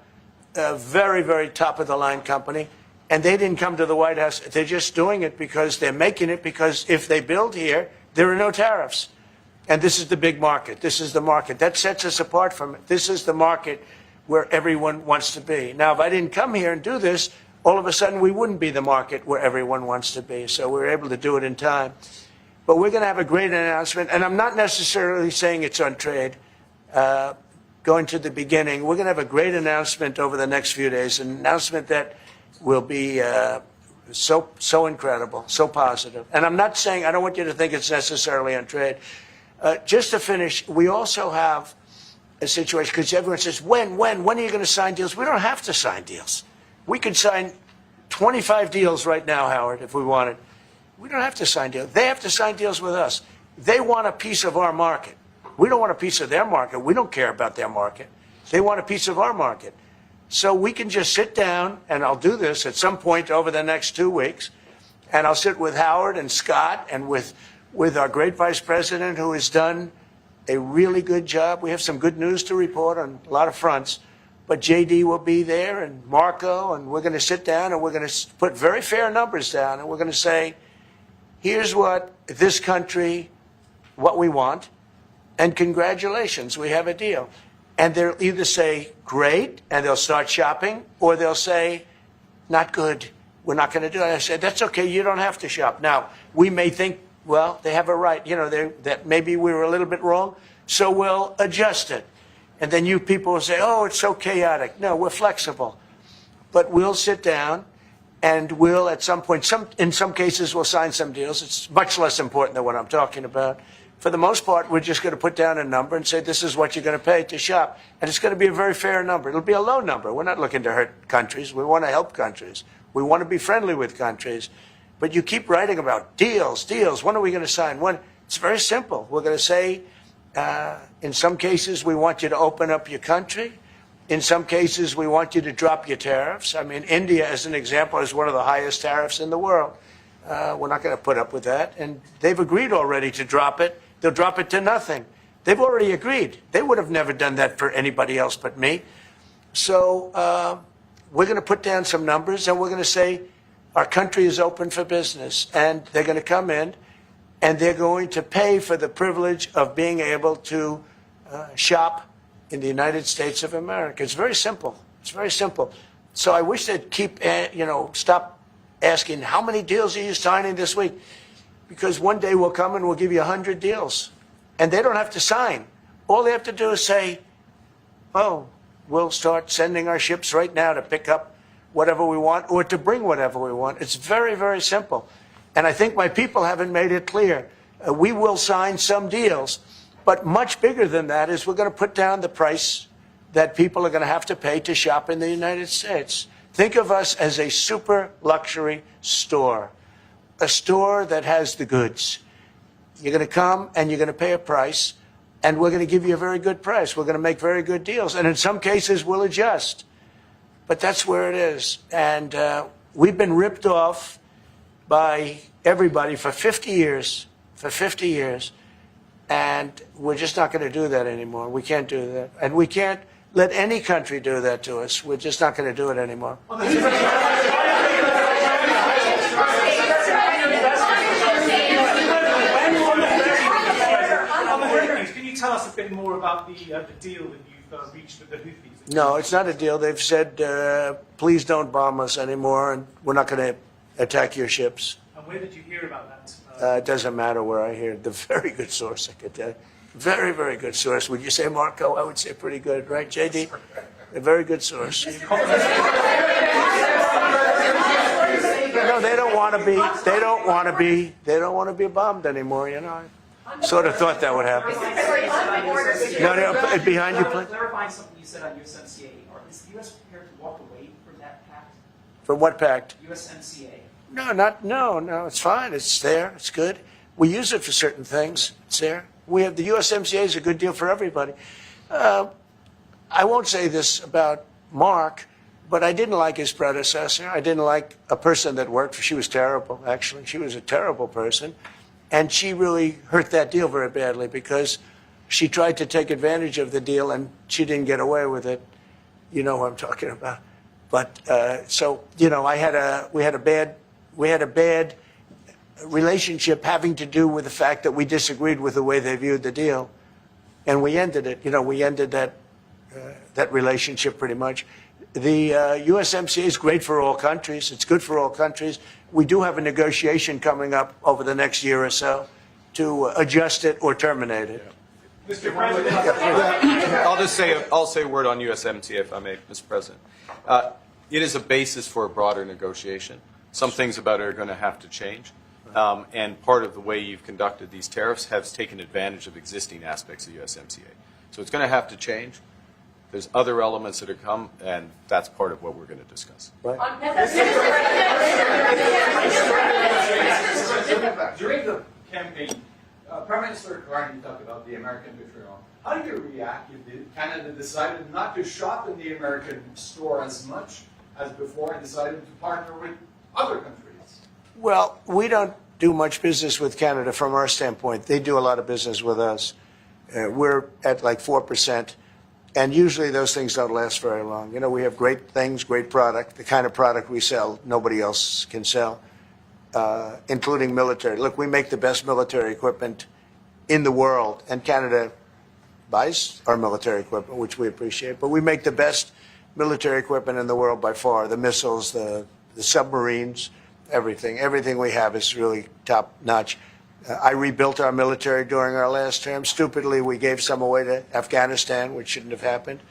a very, very top-of-the-line company, And they didn't come to the White House. They're just doing it because they're making it, because if they build here, there are no tariffs. And this is the big market. This is the market. That sets us apart from it. This is the market where everyone wants to be. Now, if I didn't come here and do this, all of a sudden we wouldn't be the market where everyone wants to be. So we were able to do it in time. But we're going to have a great announcement. And I'm not necessarily saying it's on trade. Going to the beginning, we're going to have a great announcement over the next few days, an announcement that will be so incredible, so positive. And I'm not saying, I don't want you to think it's necessarily on trade. Just to finish, we also have a situation, because everyone says, when are you going to sign deals? We don't have to sign deals. We could sign 25 deals right now, Howard, if we wanted. We don't have to sign deals. They have to sign deals with us. They want a piece of our market. We don't want a piece of their market. We don't care about their market. They want a piece of our market. So we can just sit down, and I'll do this at some point over the next 2 weeks, and I'll sit with Howard and Scott and with our great vice president, who has done a really good job. We have some good news to report on a lot of fronts, but JD will be there, and Marco, and we're going to sit down and we're going to put very fair numbers down, and we're going to say, here's what this country, what we want, and congratulations, we have a deal. And they'll either say, great, and they'll start shopping, or they'll say, not good, we're not going to do it. I said, that's okay, you don't have to shop. Now, we may think, well, they have a right, that maybe we were a little bit wrong, so we'll adjust it. And then you people will say, oh, it's so chaotic. No, we're flexible. But we'll sit down, and we'll, at some point, in some cases, we'll sign some deals. It's much less important than what I'm talking about. For the most part, we're just going to put down a number and say, this is what you're going to pay to shop. And it's going to be a very fair number. It'll be a low number. We're not looking to hurt countries. We want to help countries. We want to be friendly with countries. But you keep writing about deals. When are we going to sign? When? It's very simple. We're going to say, in some cases, we want you to open up your country. In some cases, we want you to drop your tariffs. I mean, India, as an example, has one of the highest tariffs in the world. We're not going to put up with that. And they've agreed already to drop it. They'll drop it to nothing. They've already agreed. They would have never done that for anybody else but me. So we're going to put down some numbers, and we're going to say our country is open for business. And they're going to come in, and they're going to pay for the privilege of being able to shop in the United States of America. It's very simple. It's very simple. So I wish they'd stop asking, how many deals are you signing this week? Because one day we'll come and we'll give you 100 deals. And they don't have to sign. All they have to do is say, oh, we'll start sending our ships right now to pick up whatever we want or to bring whatever we want. It's very, very simple. And I think my people haven't made it clear. We will sign some deals, but much bigger than that is we're going to put down the price that people are going to have to pay to shop in the United States. Think of us as a super luxury store. A store that has the goods. You're going to come and you're going to pay a price, and we're going to give you a very good price. We're going to make very good deals. And in some cases, we'll adjust. But that's where it is. And we've been ripped off by everybody for 50 years. For 50 years. And we're just not going to do that anymore. We can't do that. And we can't let any country do that to us. We're just not going to do it anymore. Can you tell us a bit more about the deal that you've reached with the Houthis? No, it's not a deal. They've said, please don't bomb us anymore, and we're not going to attack your ships. And where did you hear about that? It doesn't matter where I hear it. The very good source, I could tell you. Very, very good source. Would you say, Marco? I would say pretty good, right, JD? A very good source. No, they don't want to be. They don't want to be. They don't want to be bombed anymore. I sort of thought that would happen. No, behind you, please. Clarifying something you said on USMCA. Is the U.S. prepared to walk away from that pact? From what pact? USMCA. No. It's fine. It's there. It's good. We use it for certain things. It's there. We have the USMCA is a good deal for everybody. I won't say this about Mark, but I didn't like his predecessor. I didn't like a person that worked for. She was terrible, actually. She was a terrible person. And she really hurt that deal very badly because she tried to take advantage of the deal and she didn't get away with it. You know what I'm talking about. But so we had a bad relationship having to do with the fact that we disagreed with the way they viewed the deal, and we ended it. We ended that relationship pretty much. The USMCA is great for all countries. It's good for all countries. We do have a negotiation coming up over the next year or so to adjust it or terminate it. Mr. President, I'll say a word on USMCA, if I may, Mr. President. It is a basis for a broader negotiation. Some things about it are going to have to change. And part of the way you've conducted these tariffs has taken advantage of existing aspects of USMCA. So it's going to have to change. There's other elements that are come, and that's part of what we're going to discuss. Right. During the campaign, Prime Minister Carney talked about the American vitriol. How do you react if Canada decided not to shop in the American store as much as before and decided to partner with other countries? Well, we don't do much business with Canada from our standpoint. They do a lot of business with us. We're at like 4%. And usually those things don't last very long. We have great things, great product, the kind of product we sell nobody else can sell, including military. Look, we make the best military equipment in the world, and Canada buys our military equipment, which we appreciate. But we make the best military equipment in the world by far, the missiles, the submarines, everything. Everything we have is really top-notch. I rebuilt our military during our last term. Stupidly, we gave some away to Afghanistan, which shouldn't have happened.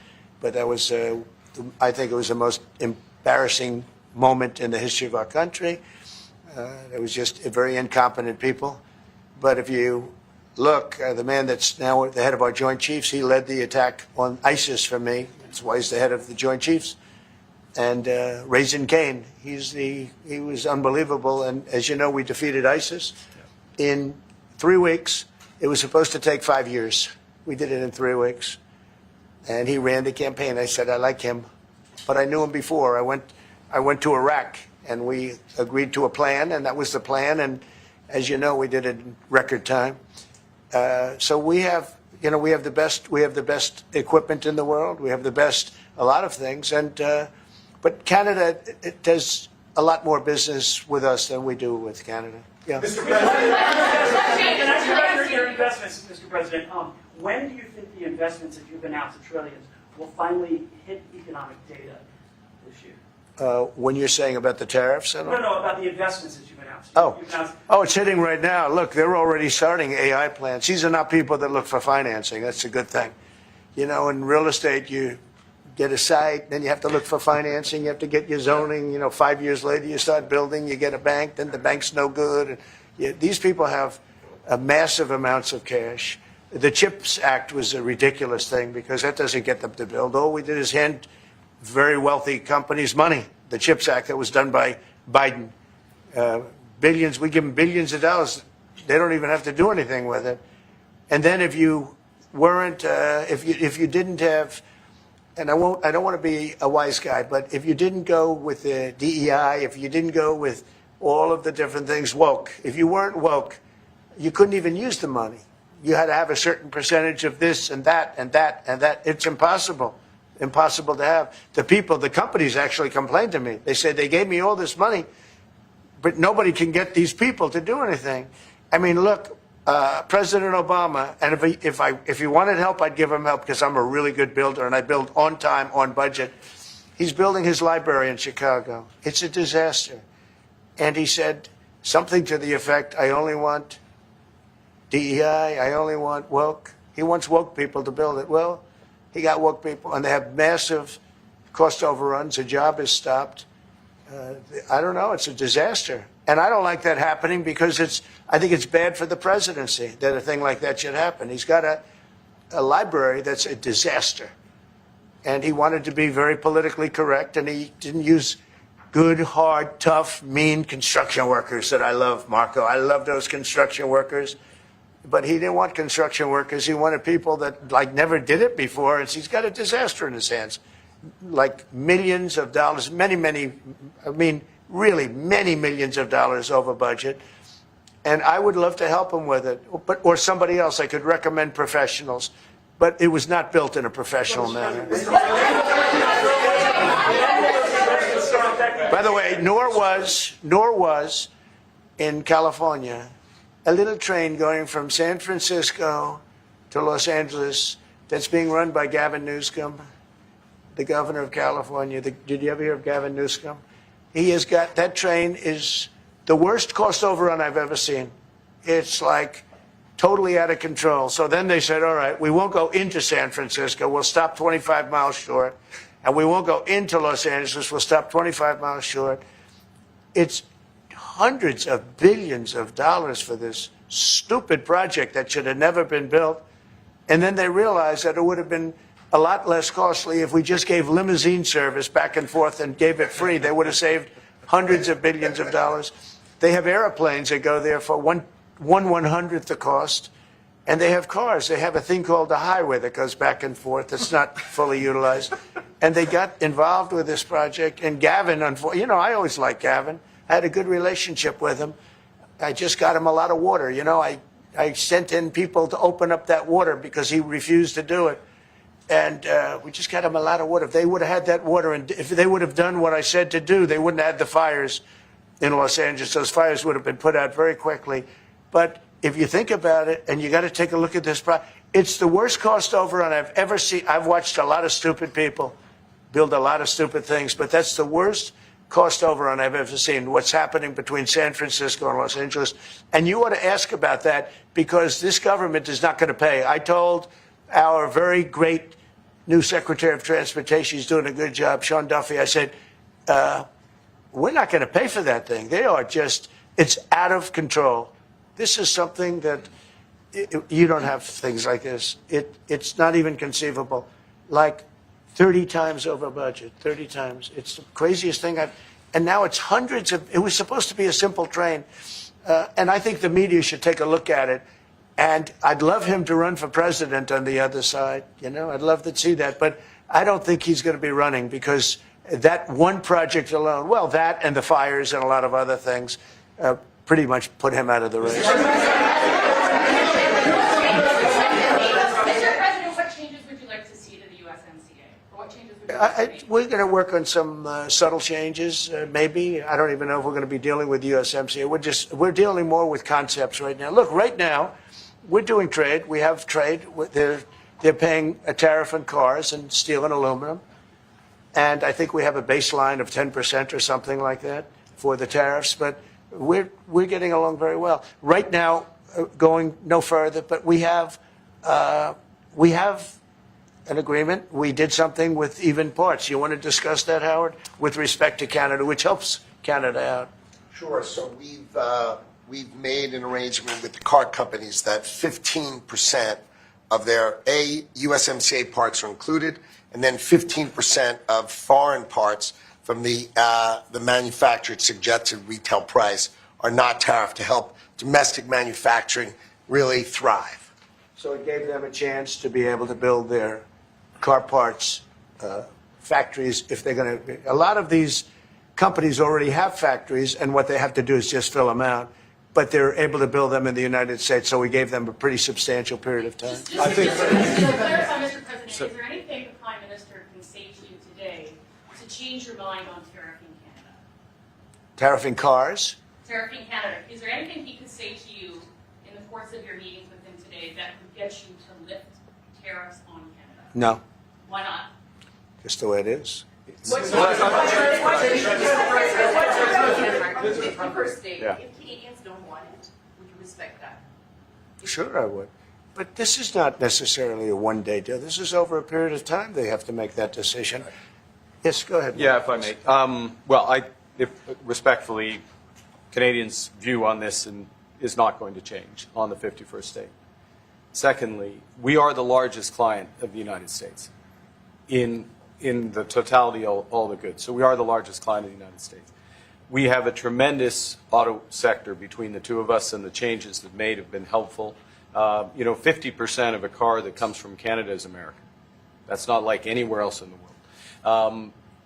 But that was, I think it was the most embarrassing moment in the history of our country. It was just very incompetent people. But if you look, the man that's now the head of our Joint Chiefs, he led the attack on ISIS for me. That's why he's the head of the Joint Chiefs. And Raisin Kane, he was unbelievable. And as you know, we defeated ISIS in 3 weeks. It was supposed to take 5 years. We did it in 3 weeks. And he ran the campaign. I said, I like him. But I knew him before. I went to Iraq, and we agreed to a plan, and that was the plan. And as you know, we did it in record time. So we have the best equipment in the world. We have the best, a lot of things. And but Canada, it does a lot more business with us than we do with Canada. Yeah. Mr. President, and as you record your investments, Mr. President, when do you think the investments that you've announced, the trillions, will finally hit economic data this year? When you're saying about the tariffs? No, about the investments that you've announced. Oh, it's hitting right now. Look, they're already starting AI plants. These are not people that look for financing. That's a good thing. In real estate, you get a site, then you have to look for financing, you have to get your zoning, 5 years later you start building, you get a bank, then the bank's no good. These people have massive amounts of cash. The CHIPS Act was a ridiculous thing because that doesn't get them to build. All we did is hand very wealthy companies money. The CHIPS Act that was done by Biden. Billions, we give them billions of dollars. They don't even have to do anything with it. And then if you weren't, if you didn't have, and I don't want to be a wise guy, but if you didn't go with the DEI, if you didn't go with all of the different things woke, if you weren't woke, you couldn't even use the money. You had to have a certain percentage of this and that and that and that. It's impossible to have. The companies actually complained to me. They said they gave me all this money, but nobody can get these people to do anything. I mean, look, President Obama, and if he wanted help, I'd give him help because I'm a really good builder and I build on time, on budget. He's building his library in Chicago. It's a disaster. And he said something to the effect, I only want DEI, I only want woke. He wants woke people to build it. Well, he got woke people, and they have massive cost overruns. A job is stopped. I don't know. It's a disaster. And I don't like that happening because I think it's bad for the presidency that a thing like that should happen. He's got a library that's a disaster. And he wanted to be very politically correct, and he didn't use good, hard, tough, mean construction workers that I love, Marco. I love those construction workers. But he didn't want construction workers. He wanted people that never did it before. And he's got a disaster in his hands. Like millions of dollars, many millions of dollars over budget. And I would love to help him with it. Or somebody else. I could recommend professionals. But it was not built in a professional manner. By the way, nor was in California a little train going from San Francisco to Los Angeles that's being run by Gavin Newsom, the governor of California. Did you ever hear of Gavin Newsom? He has got, that train is the worst cost overrun I've ever seen. It's like totally out of control. So then they said, all right, we won't go into San Francisco. We'll stop 25 miles short. And we won't go into Los Angeles. We'll stop 25 miles short. It's hundreds of billions of dollars for this stupid project that should have never been built. And then they realized that it would have been a lot less costly if we just gave limousine service back and forth and gave it free. They would have saved hundreds of billions of dollars. They have airplanes that go there for one 1/100th the cost. And they have cars. They have a thing called the highway that goes back and forth that's not fully utilized. And they got involved with this project. And Gavin, you know, I always liked Gavin. I had a good relationship with him. I just got him a lot of water. You know, I sent in people to open up that water because he refused to do it. And we just got him a lot of water. If they would have had that water, and if they would have done what I said to do, they wouldn't have had the fires in Los Angeles. Those fires would have been put out very quickly. But if you think about it, and you got to take a look at this, it's the worst cost overrun I've ever seen. I've watched a lot of stupid people build a lot of stupid things, but that's the worst cost overrun I've ever seen, what's happening between San Francisco and Los Angeles. And you ought to ask about that because this government is not going to pay. I told our very great new Secretary of Transportation, he's doing a good job, Sean Duffy, I said, we're not going to pay for that thing. They are just, it's out of control. This is something that you don't have things like this. It's not even conceivable. Like 30 times over budget, 30 times. It's the craziest thing and now it's hundreds of, it was supposed to be a simple train. And I think the media should take a look at it. And I'd love him to run for president on the other side. You know, I'd love to see that. But I don't think he's going to be running because that one project alone, well, that and the fires and a lot of other things, pretty much put him out of the race. Mr. President, what changes would you like to see to the USMCA? Or what changes would you like to see? We're going to work on some subtle changes, maybe. I don't even know if we're going to be dealing with USMCA. We're dealing more with concepts right now. Look, right now, we're doing trade. We have trade. They're paying a tariff on cars and steel and aluminum. And I think we have a baseline of 10% or something like that for the tariffs. But we're getting along very well. Right now, going no further, but we have an agreement. We did something with even parts. You want to discuss that, Howard, with respect to Canada, which helps Canada out? Sure. So we've made an arrangement with the car companies that 15% of their USMCA parts are included, and then 15% of foreign parts from the manufactured suggested retail price are not tariffed to help domestic manufacturing really thrive. So it gave them a chance to be able to build their car parts factories if they're going to. A lot of these companies already have factories, and what they have to do is just fill them out. But they're able to build them in the United States, so we gave them a pretty substantial period of time. Just to clarify, Mr. President, is there anything the Prime Minister can say to you today to change your mind on tariffing Canada? Tariffing cars? Tariffing Canada. Is there anything he could say to you in the course of your meetings with him today that would get you to lift tariffs on Canada? No. Why not? Just the way it is. What's your first state? Yeah. If Canadians don't want it, would you respect that? Sure, I would. But this is not necessarily a one-day deal. This is over a period of time they have to make that decision. Yes, go ahead. Yeah, if I may. Respectfully, Canadians' view on this is not going to change on the 51st state. Secondly, we are the largest client of the United States in the totality of all the goods. So we are the largest client of the United States. We have a tremendous auto sector between the two of us, and the changes that made have been helpful. 50% of a car that comes from Canada is American. That's not like anywhere else in the world.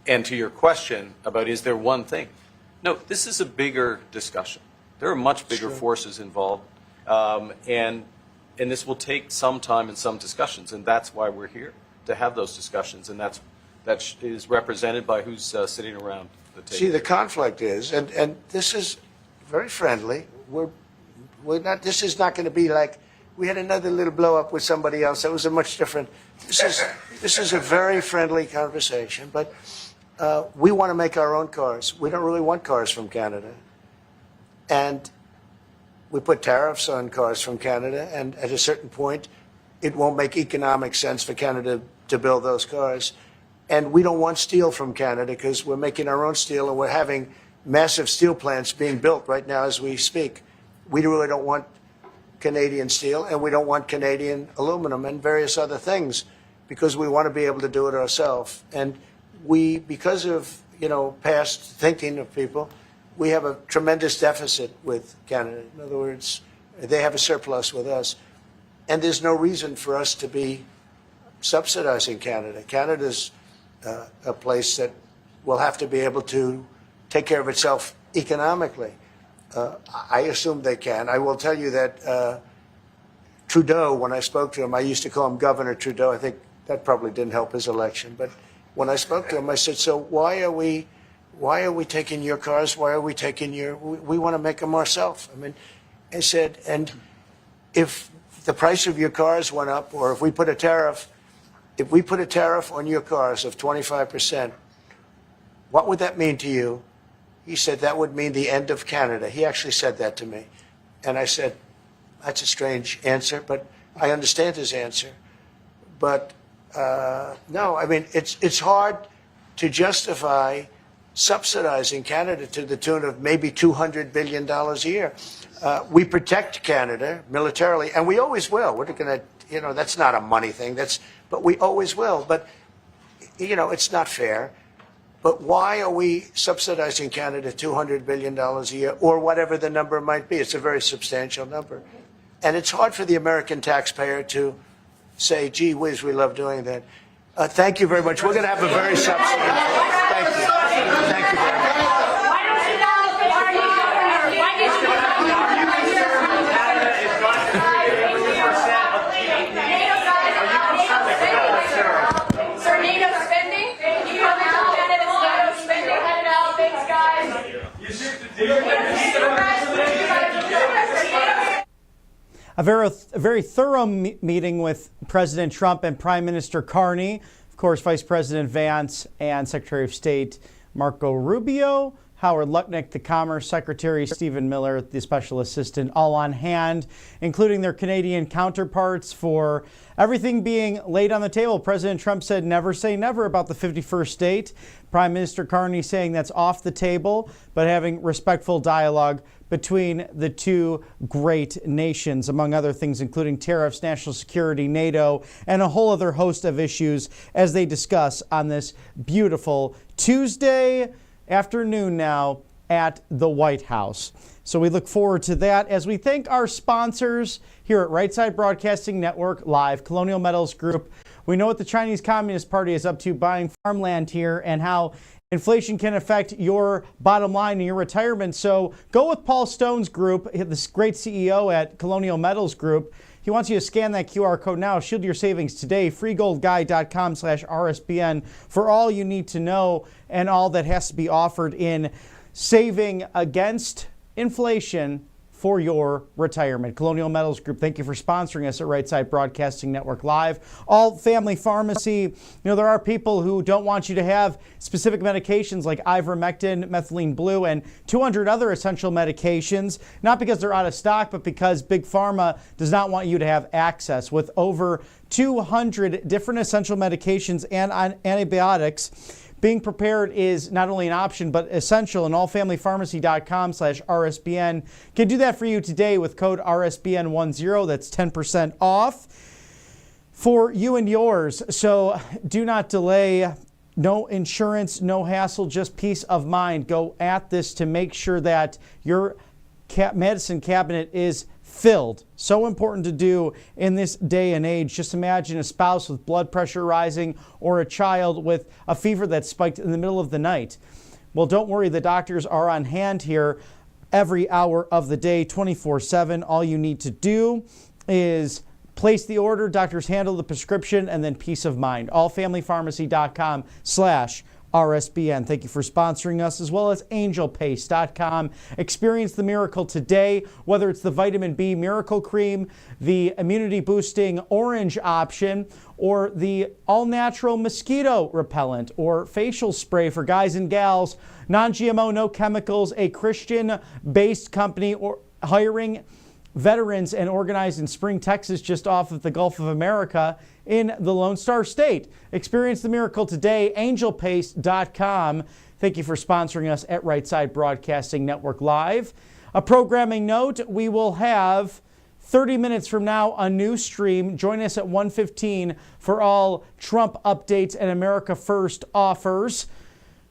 And to your question about is there one thing? No, this is a bigger discussion. There are much bigger forces involved, and this will take some time and some discussions, and that's why we're here, to have those discussions, and that is represented by who's sitting around the take? See, the conflict is, and this is very friendly. We're not. This is not going to be like we had another little blow up with somebody else. That was a much different. This is a very friendly conversation. But we want to make our own cars. We don't really want cars from Canada, and we put tariffs on cars from Canada. And at a certain point, it won't make economic sense for Canada to build those cars. And we don't want steel from Canada because we're making our own steel, and we're having massive steel plants being built right now as we speak. We really don't want Canadian steel, and we don't want Canadian aluminum and various other things because we want to be able to do it ourselves. And we, because of, past thinking of people, we have a tremendous deficit with Canada. In other words, they have a surplus with us. And there's no reason for us to be subsidizing Canada. Canada's a place that will have to be able to take care of itself economically. I assume they can. I will tell you that Trudeau, when I spoke to him, I used to call him Governor Trudeau. I think that probably didn't help his election. But when I spoke to him, I said, so why are we taking your cars? Why are we taking we want to make them ourselves. I mean, I said, and if the price of your cars went up, or if we put a tariff on your cars of 25%, what would that mean to you? He said, that would mean the end of Canada. He actually said that to me. And I said, that's a strange answer, but I understand his answer. But no, I mean, it's hard to justify subsidizing Canada to the tune of maybe $200 billion a year. We protect Canada militarily, and we always will. We're going to, that's not a money thing. But we always will. But, it's not fair. But why are we subsidizing Canada $200 billion a year, or whatever the number might be? It's a very substantial number. And it's hard for the American taxpayer to say, gee whiz, we love doing that. Thank you very much. We're going to have a very substantial. Thank you. Thank you very much. A very thorough meeting with President Trump and Prime Minister Carney, of course, Vice President Vance and Secretary of State Marco Rubio, Howard Lutnick, the Commerce Secretary, Stephen Miller, the Special Assistant, all on hand, including their Canadian counterparts for everything being laid on the table. President Trump said never say never about the 51st state. Prime Minister Carney saying that's off the table, but having respectful dialogue between the two great nations, among other things, including tariffs, national security, NATO, and a whole other host of issues as they discuss on this beautiful Tuesday afternoon now at the White House. So we look forward to that as we thank our sponsors here at Right Side Broadcasting Network Live, Colonial Metals Group. We know what the Chinese Communist Party is up to, buying farmland here, and how inflation can affect your bottom line and your retirement. So go with Paul Stone's group, this great CEO at Colonial Metals Group. He wants you to scan that QR code now. Shield your savings today. freegoldguy.com/RSBN for all you need to know and all that has to be offered in saving against inflation for your retirement. Colonial Metals Group, thank you for sponsoring us at Right Side Broadcasting Network Live. All Family Pharmacy, there are people who don't want you to have specific medications like ivermectin, methylene blue, and 200 other essential medications, not because they're out of stock, but because Big Pharma does not want you to have access. With over 200 different essential medications and antibiotics, being prepared is not only an option, but essential, and allfamilypharmacy.com/RSBN can do that for you today with code RSBN10. That's 10% off for you and yours. So do not delay. No insurance, no hassle, just peace of mind. Go at this to make sure that your medicine cabinet is filled. So important to do in this day and age. Just imagine a spouse with blood pressure rising or a child with a fever that spiked in the middle of the night. Well, don't worry. The doctors are on hand here every hour of the day, 24/7. All you need to do is place the order. Doctors handle the prescription, and then peace of mind. Allfamilypharmacy.com/RSBN. RSBN. Thank you for sponsoring us, as well as angelpaste.com. Experience the miracle today, whether it's the vitamin B miracle cream, the immunity boosting orange option, or the all-natural mosquito repellent or facial spray for guys and gals. Non-GMO, no chemicals, a Christian-based company or hiring veterans and organized in Spring, Texas, just off of the Gulf of America in the Lone Star State. Experience the miracle today, angelpaste.com. Thank you for sponsoring us at Right Side Broadcasting Network Live. A programming note, we will have 30 minutes from now a new stream. Join us at 1:15 for all Trump updates and America First offers.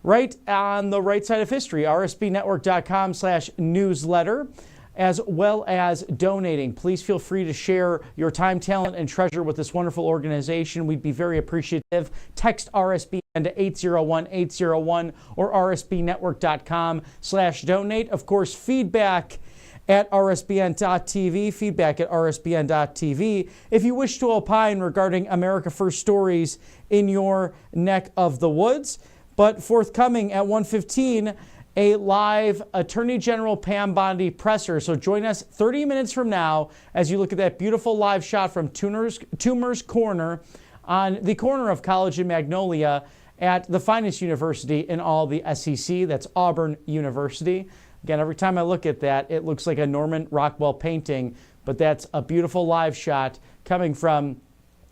Right on the right side of history, rsbnetwork.com/newsletter. As well as donating. Please feel free to share your time, talent, and treasure with this wonderful organization. We'd be very appreciative. Text RSBN to 801-801 or rsbnetwork.com/donate. Of course, feedback at rsbn.tv, feedback at rsbn.tv. If you wish to opine regarding America First stories in your neck of the woods. But forthcoming at 1:15, a live Attorney General Pam Bondi presser. So join us 30 minutes from now as you look at that beautiful live shot from Toomer's Corner on the corner of College and Magnolia at the finest university in all the SEC. That's Auburn University. Again, every time I look at that, it looks like a Norman Rockwell painting, but that's a beautiful live shot coming from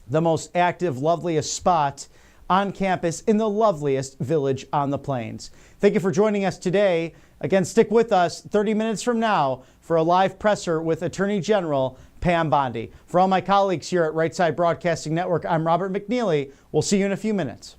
the most active, loveliest spot on campus in the loveliest village on the plains. Thank you for joining us today. Again, stick with us 30 minutes from now for a live presser with Attorney General Pam Bondi. For all my colleagues here at Right Side Broadcasting Network, I'm Robert McNeely. We'll see you in a few minutes.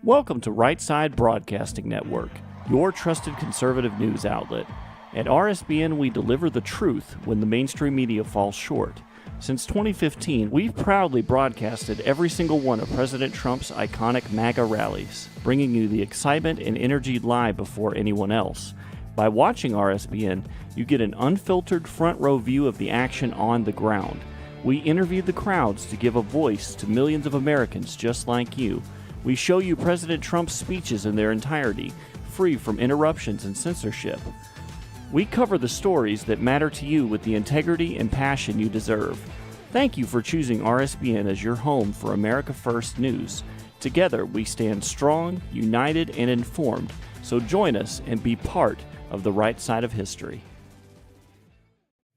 Welcome to Right Side Broadcasting Network, your trusted conservative news outlet. At RSBN, we deliver the truth when the mainstream media falls short. Since 2015, we've proudly broadcasted every single one of President Trump's iconic MAGA rallies, bringing you the excitement and energy live before anyone else. By watching RSBN, you get an unfiltered front row view of the action on the ground. We interview the crowds to give a voice to millions of Americans just like you. We show you President Trump's speeches in their entirety, free from interruptions and censorship. We cover the stories that matter to you with the integrity and passion you deserve. Thank you for choosing RSBN as your home for America First News. Together, we stand strong, united, and informed. So join us and be part of the right side of history.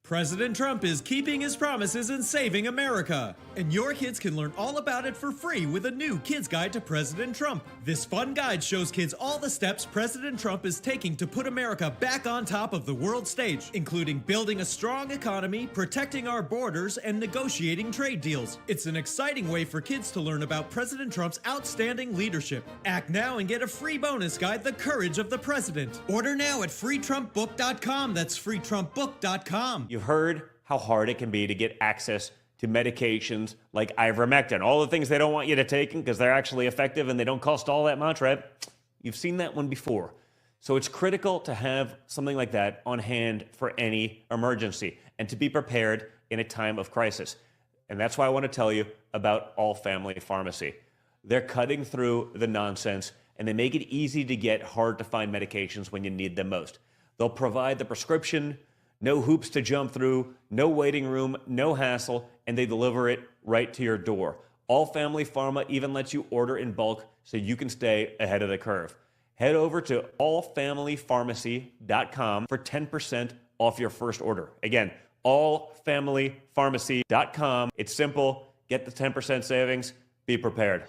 President Trump is keeping his promises and saving America. And your kids can learn all about it for free with a new Kids Guide to President Trump. This fun guide shows kids all the steps President Trump is taking to put America back on top of the world stage, including building a strong economy, protecting our borders, and negotiating trade deals. It's an exciting way for kids to learn about President Trump's outstanding leadership. Act now and get a free bonus guide, The Courage of the President. Order now at freetrumpbook.com. That's freetrumpbook.com. You've heard how hard it can be to get access to medications like ivermectin, all the things they don't want you to take because they're actually effective and they don't cost all that much, right? You've seen that one before. So it's critical to have something like that on hand for any emergency and to be prepared in a time of crisis. And that's why I want to tell you about All Family Pharmacy. They're cutting through the nonsense and they make it easy to get hard to find medications when you need them most. They'll provide the prescription, no hoops to jump through, no waiting room, no hassle, and they deliver it right to your door. All Family Pharma even lets you order in bulk so you can stay ahead of the curve. Head over to allfamilypharmacy.com for 10% off your first order. Again, allfamilypharmacy.com. It's simple. Get the 10% savings. Be prepared.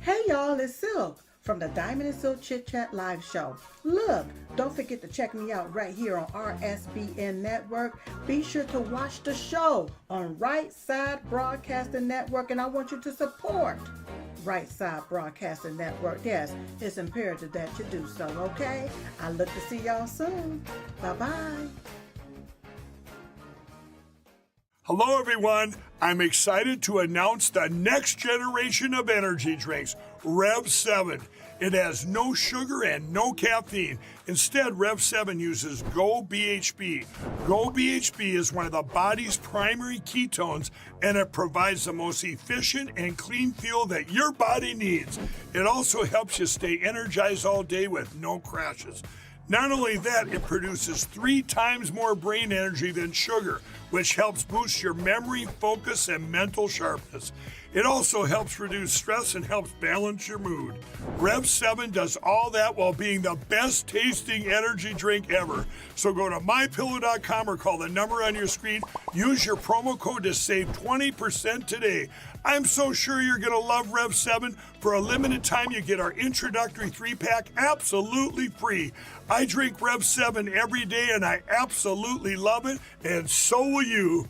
Hey y'all, it's Silk from the Diamond and Silk Chit Chat live show. Look, don't forget to check me out right here on RSBN Network. Be sure to watch the show on Right Side Broadcasting Network, and I want you to support Right Side Broadcasting Network. Yes, it's imperative that you do so, okay? I look to see y'all soon. Bye-bye. Hello, everyone. I'm excited to announce the next generation of energy drinks, Rev 7. It has no sugar and no caffeine. Instead, Rev 7 uses Go BHB. Go BHB is one of the body's primary ketones, and it provides the most efficient and clean fuel that your body needs. It also helps you stay energized all day with no crashes. Not only that, it produces 3 times more brain energy than sugar, which helps boost your memory, focus, and mental sharpness. It also helps reduce stress and helps balance your mood. Rev 7 does all that while being the best tasting energy drink ever. So go to mypillow.com or call the number on your screen. Use your promo code to save 20% today. I'm so sure you're going to love Rev 7. For a limited time, you get our introductory 3-pack absolutely free. I drink Rev 7 every day and I absolutely love it, and so will you.